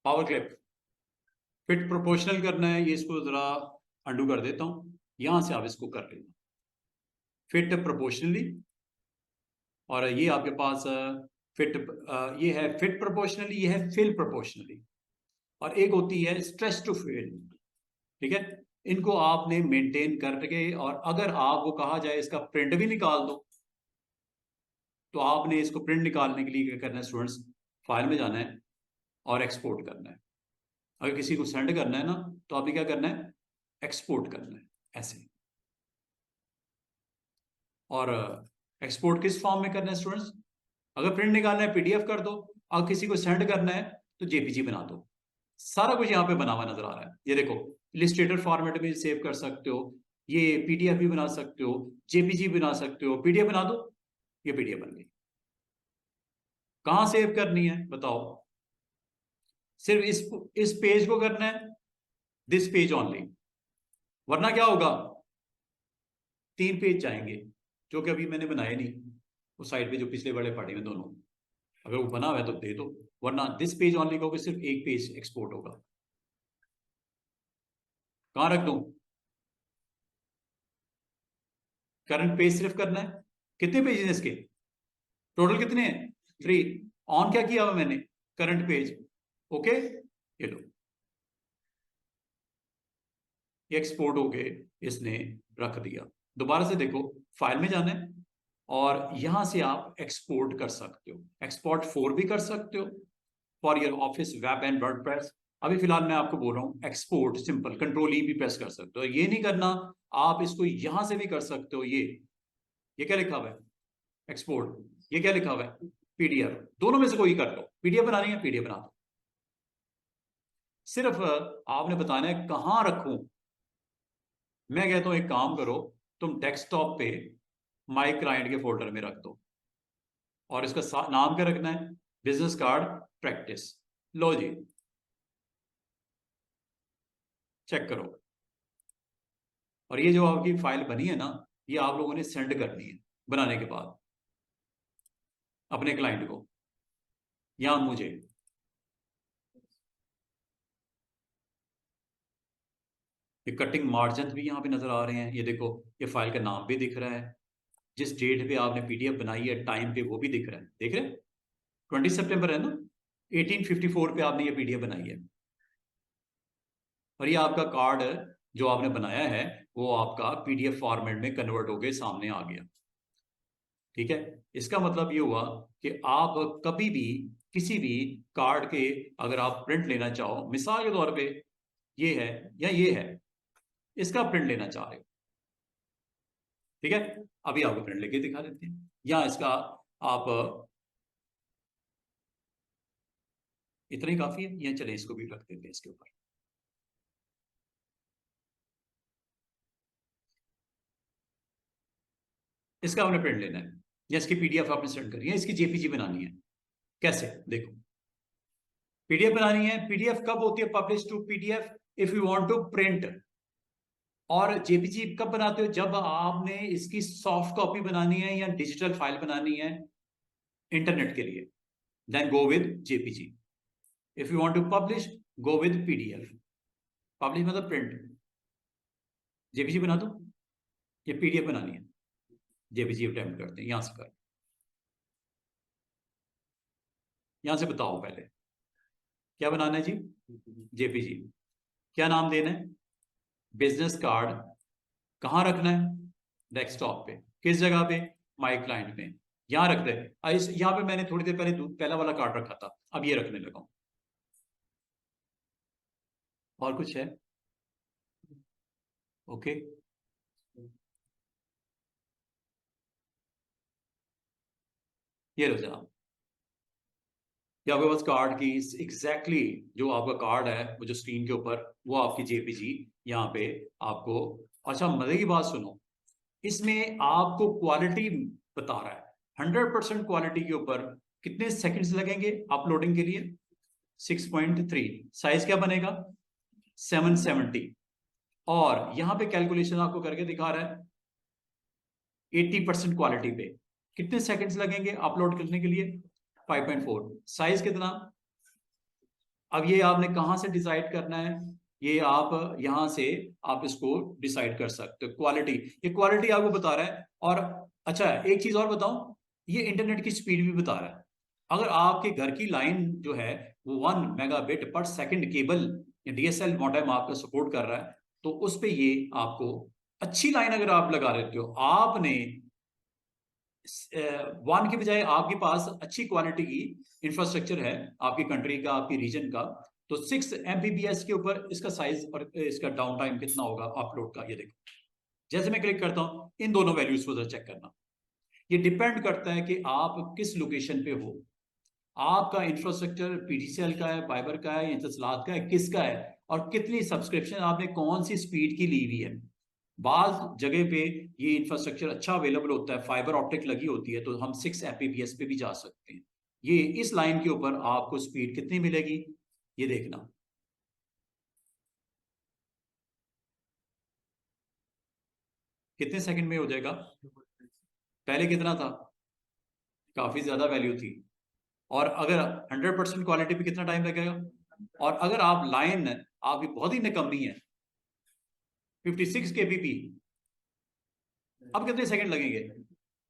पावर क्लिप, फिट प्रोपोर्शनल करना है, ये इसको जरा अंडू कर देता हूं, यहां से आप इसको कर लेना फिट प्रोपोर्शनली। और ये आपके पास फिट, ये है फिट प्रोपोर्शनली, ये है फिल प्रोपोर्शनली, और एक होती है स्ट्रेच टू फिल। ठीक है, इनको आपने मेंटेन करके, और अगर आपको कहा जाए इसका प्रिंट भी निकाल दो, तो आपने इसको प्रिंट निकालने के लिए क्या करना है स्टूडेंट्स, फाइल में जाना है और एक्सपोर्ट करना है। अगर किसी को सेंड करना है ना, तो आपने क्या करना है, एक्सपोर्ट करना है ऐसे। और एक्सपोर्ट किस फॉर्म में करना है स्टूडेंट्स, अगर प्रिंट निकालना है पीडीएफ कर दो, अगर किसी को सेंड करना है तो जेपीजी बना दो। सारा कुछ यहाँ पे बना हुआ नजर आ रहा है, ये देखो, इलिस्ट्रेटर फॉर्मेट में सेव कर सकते हो, ये पीडीएफ भी बना सकते हो, जेपीजी बना सकते हो, पीडीएफ बना दो, ये पीडीएफ बन गई। कहाँ सेव करनी है बताओ, सिर्फ इस पेज को करना है, दिस पेज ऑनली, वरना क्या होगा, 3 पेज जाएंगे, जो कि अभी मैंने बनाए नहीं, उस साइड पे जो पिछले वाले पड़े हैं दोनों, अगर वो बना हुआ है तो दे दो, वरना दिस पेज ऑनली कहोगे सिर्फ एक पेज एक्सपोर्ट होगा। कहां रख दूं, करंट पेज सिर्फ करना है, कितने पेज हैं इसके, टोटल कितने हैं, 3। ऑन क्या किया हुआ मैंने, करंट पेज, ओके, ये लो, ये एक्सपोर्ट हो गए, इसने रख दिया। दोबारा से देखो, फाइल में जाना है और यहां से आप एक्सपोर्ट कर सकते हो, एक्सपोर्ट 4 भी कर सकते हो for your office web and WordPress. अभी फिलहाल मैं आपको बोल रहा हूँ एक्सपोर्ट सिंपल, कंट्रोल ई भी प्रेस कर सकते हो, ये नहीं करना, आप इसको यहां से भी कर सकते हो। ये क्या लिखा हुआ है, एक्सपोर्ट, ये क्या लिखा हुआ है, पीडीएफ, दोनों में से कोई कर लो, पीडीएफ बनानी है पीडीएफ बना दो। सिर्फ आपने बताना है कहां रखूं। मैं कहता हूं एक काम करो, तुम डेस्कटॉप पे माई क्लाइंट के फोल्डर में रख दो, और इसका नाम क्या रखना है, बिजनेस कार्ड प्रैक्टिस। लो जी, चेक करो, और ये जो आपकी फाइल बनी है ना, ये आप लोगों ने सेंड करनी है बनाने के बाद अपने क्लाइंट को या मुझे। ये कटिंग मार्जिन भी यहाँ पे नजर आ रहे हैं, ये देखो, ये फाइल का नाम भी दिख रहा है, जिस डेट पे आपने पीडीएफ बनाई है टाइम पे वो भी दिख रहा है, देख रहे हैं, 20 सितंबर है ना, 1854 पे आपने ये पीडीएफ बनाई है, और ये आपका कार्ड जो आपने बनाया है वो आपका पीडीएफ फॉर्मेट में कन्वर्ट होके सामने आ गया। ठीक है, इसका मतलब ये हुआ कि आप कभी भी किसी भी कार्ड के अगर आप प्रिंट लेना चाहो, मिसाल के तौर पे ये है या ये है, इसका प्रिंट लेना चाह रहे हो, ठीक है, अभी आपको प्रिंट लेके दिखा देते हैं, या इसका आप इतना ही काफी है, या चले इसको भी रख देते हैं इसके ऊपर। इसका आपने प्रिंट लेना है या इसकी पीडीएफ आपने सेंड करी है, इसकी जेपीजी बनानी है। कैसे? देखो, पीडीएफ बनानी है। पीडीएफ कब होती है publish to PDF? If you want to print. और जेपीजी कब बनाते हो? जब आपने इसकी सॉफ्ट कॉपी बनानी है या डिजिटल फाइल बनानी है इंटरनेट के लिए, then go with JPG. If you want to publish, go with PDF. Publish मतलब प्रिंट। जेपीजी बना दो, ये पीडीएफ बनानी है, जेपीजी अटेम्प्ट करते हैं, यहां से कर, यहां से बताओ पहले क्या बनाना है जी? जेपीजी। क्या नाम देना है? Business card. कहां रखना है? डेस्कटॉप पे। किस जगह पे? माय क्लाइंट में। यहां रखते हैं। यहां पे मैंने थोड़ी देर पहले पहला वाला कार्ड रखा था, अब ये रखने लगा हूं। और कुछ है? ओके, ये लो जनाब, ये आपके पास कार्ड की एग्जैक्टली जो आपका कार्ड है वो जो स्क्रीन के ऊपर, वो आपकी जेपीजी यहाँ पे आपको। अच्छा, मजे की बात सुनो, इसमें आपको क्वालिटी बता रहा है, 100% क्वालिटी के ऊपर कितने सेकंड्स लगेंगे अपलोडिंग के लिए? 6.3। साइज क्या बनेगा? 770। और यहां पे कैलकुलेशन आपको करके दिखा रहा है 80% क्वालिटी पे कितने सेकंड्स लगेंगे अपलोड करने के लिए? 5.4। साइज कितना? अब ये आपने कहां से डिसाइड करना है? ये आप यहां से आप इसको डिसाइड कर सकते हो। क्वालिटी, ये क्वालिटी आपको बता रहा है। और अच्छा, एक चीज और बताऊं, ये इंटरनेट की स्पीड भी बता रहा है। अगर आपके घर की लाइन जो है वो 1 मेगाबिट पर सेकंड केबल या डीएसएल मॉडेम आपका सपोर्ट कर रहा है, तो उस पे ये आपको अच्छी लाइन अगर आप लगा देते हो, आपने 1 की बजाय आपके पास अच्छी क्वालिटी की इंफ्रास्ट्रक्चर है आपकी कंट्री का, आपकी रीजन का, तो 6 Mbps के ऊपर इसका साइज और इसका डाउन टाइम कितना होगा अपलोड का, ये देखो। जैसे मैं क्लिक करता हूं, इन दोनों वैल्यूज को चेक करना। ये डिपेंड करता है कि आप किस लोकेशन पे हो, आपका इंफ्रास्ट्रक्चर पीडीसीएल का है, फाइबर का है, इंतसलात का है, किसका है, और कितनी सब्सक्रिप्शन आपने कौन सी स्पीड की ली हुई है। बाज जगह पे ये इंफ्रास्ट्रक्चर अच्छा अवेलेबल होता है, फाइबर ऑप्टिक लगी होती है, तो हम 6 Mbps पे भी जा सकते हैं। ये इस लाइन के ऊपर आपको स्पीड कितनी मिलेगी ये देखना। कितने सेकंड में हो जाएगा? पहले कितना था? काफी ज्यादा वैल्यू थी। और अगर 100% क्वालिटी पे कितना टाइम लगेगा? और अगर आप लाइन आपकी बहुत ही निकम्मी है 56 kbp, अब कितने सेकंड लगेंगे?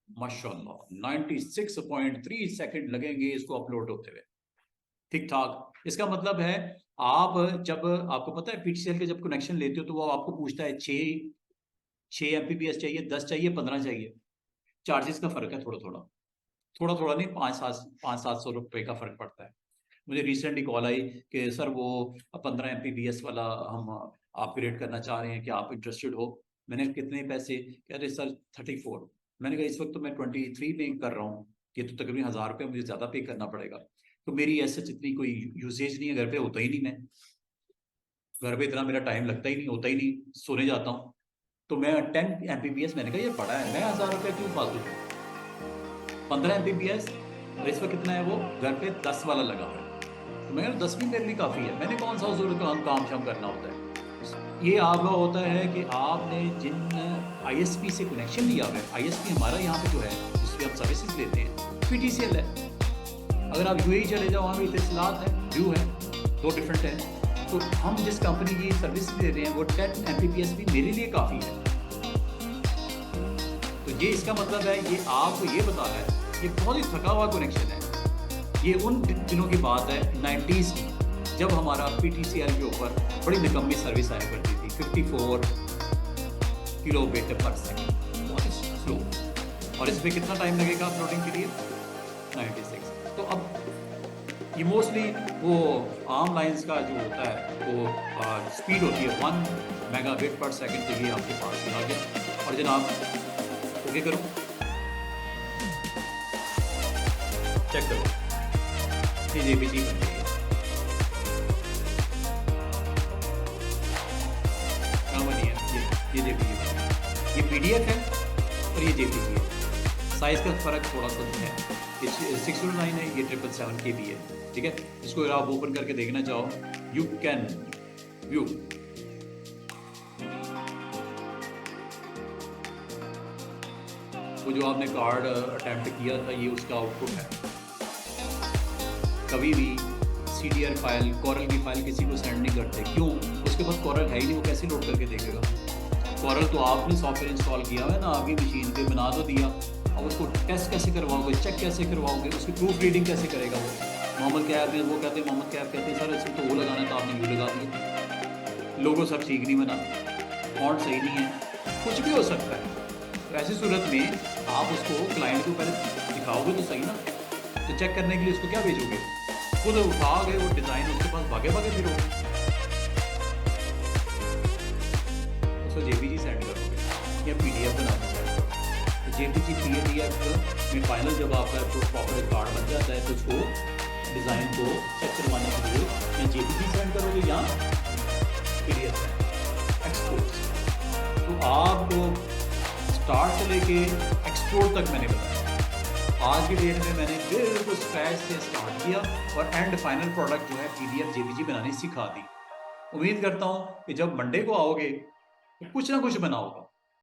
माशाल्लाह 96.3 सेकंड लगेंगे इसको अपलोड होते हुए, ठीक ठाक। इसका मतलब है आप जब, आपको पता है पीटीसीएल के जब कनेक्शन लेते हो तो वो आपको पूछता है 6 Mbps चाहिए, 10 चाहिए, 15 चाहिए। चार्जेस का फर्क है, थोड़ा थोड़ा नहीं, 500-700 रुपए का फर्क पड़ता है। मुझे रिसेंटली कॉल आई कि सर वो 15 Mbps वाला हम अपग्रेड करना चाह रहे हैं, कि आप इंटरेस्टेड हो? मैंने कितने पैसे? कह रहे सर 34। मैंने कहा इस वक्त तो मैं 23 पे कर रहा हूँ, ये तो तकरीबन 1000 रुपये मुझे ज़्यादा पे करना पड़ेगा। तो मेरी ऐसे इतनी कोई यूसेज नहीं है, घर पे होता ही नहीं, मैं घर पे इतना मेरा टाइम लगता ही नहीं, होता ही नहीं, सोने जाता हूँ। तो मैं 10 Mbps, मैंने कहा ये बड़ा है, मैं 1000 रुपये क्यों फालतू दूँ? 15 Mbps, और इस वक्त कितना है वो घर पे 10 वाला लगा हुआ है, तो मैं 10 भी मेरे लिए काफ़ी है। मैंने कौन सा हजूर काम शाम करना होता है। ये आपका होता है कि आपने जिन आईएसपी से कनेक्शन लिया हुआ है, आईएसपी हमारा यहाँ पे जो है जिसपे आप सर्विसेज लेते हैं पीटीसीएल है। अगर आप यूएई चले जाओ, वहाँ पे इत्तेसालात है, व्यू है, दो डिफरेंट है। तो हम जिस कंपनी की सर्विस दे रहे हैं वो 10 Mbps भी मेरे लिए काफ़ी है। तो ये इसका मतलब है, ये आपको ये बता रहा है, ये बहुत ही थका हुआ कनेक्शन है। ये उन दिनों की बात है 90s की, जब हमारा पीटीसीएल के ऊपर बड़ी निकम्मी सर्विस आया करती थी, 54 किलोबिट पर सेकंड, बहुत स्लो। और इस पे कितना टाइम लगेगा अपलोडिंग के लिए? 96। तो अब ये मोस्टली वो आर्म लाइंस का जो होता है वो स्पीड होती है 1 मेगाबिट पर सेकंड के लिए आपके पास ही आ गया। और जनाब ओके करो, चेक करो, ये जेपीजी बन गई है। कहाँ बनी है? ये जेपीजी बन गई है। ये पीडीएफ है और ये जेपीजी है। साइज का फर्क थोड़ा सा है, ये 609 है, ये 777 KB है, ठीक है। इसको अगर आप ओपन करके देखना चाहो यू कैन व्यू। वो जो आपने कार्ड अटेम्प्ट किया था ये उसका आउटपुट है। कभी भी CDR फाइल, कॉरल की फाइल किसी को सेंड नहीं करते, क्यों? उसके पास कॉरल है ही नहीं, वो कैसे लोड करके देखेगा? कॉरल तो आपने सॉफ्टवेयर इंस्टॉल किया हुआ है ना आपकी मशीन पे, बना तो दिया, अब उसको टेस्ट कैसे करवाओगे, चेक कैसे करवाओगे, उसकी प्रूफ रीडिंग कैसे करेगा वो? मोहम्मद कैब में वो कहते हैं, मोहम्मद कैब कहते हैं सर इसमें तो वो लगाना था, आपने यू लगा दिया, लोगो सब ठीक नहीं बना, फॉन्ट सही नहीं है, कुछ भी हो सकता है। तो ऐसी सूरत में आप उसको क्लाइंट को पहले दिखाओगे तो सही ना, तो चेक करने के लिए उसको क्या भेजोगे? खुद उठाओगे वो डिज़ाइन, उसके पास भागे भागे फिरोगे, उसको JPG सेंड करोगे या PDF बना के सेंड करोगे। तो JPG PDF में फाइनल जब आपका प्रॉपर कार्ड बन जाता है तो उसको डिज़ाइन को चेक करवाने के लिए या JPG सेंड करोगे या PDF सेंड एक्सपोर्ट। तो आपको स्टार्ट से लेके एक्सपोर्ट तक मैंने बताया। आज की डेट में मैंने बिल्कुल स्क्रैच से स्टार्ट किया और एंड फाइनल प्रोडक्ट जो है PDF JPG बनानी सिखा दी। उम्मीद करता हूँ कि जब मंडे को आओगे तो कुछ ना कुछ बना होगा।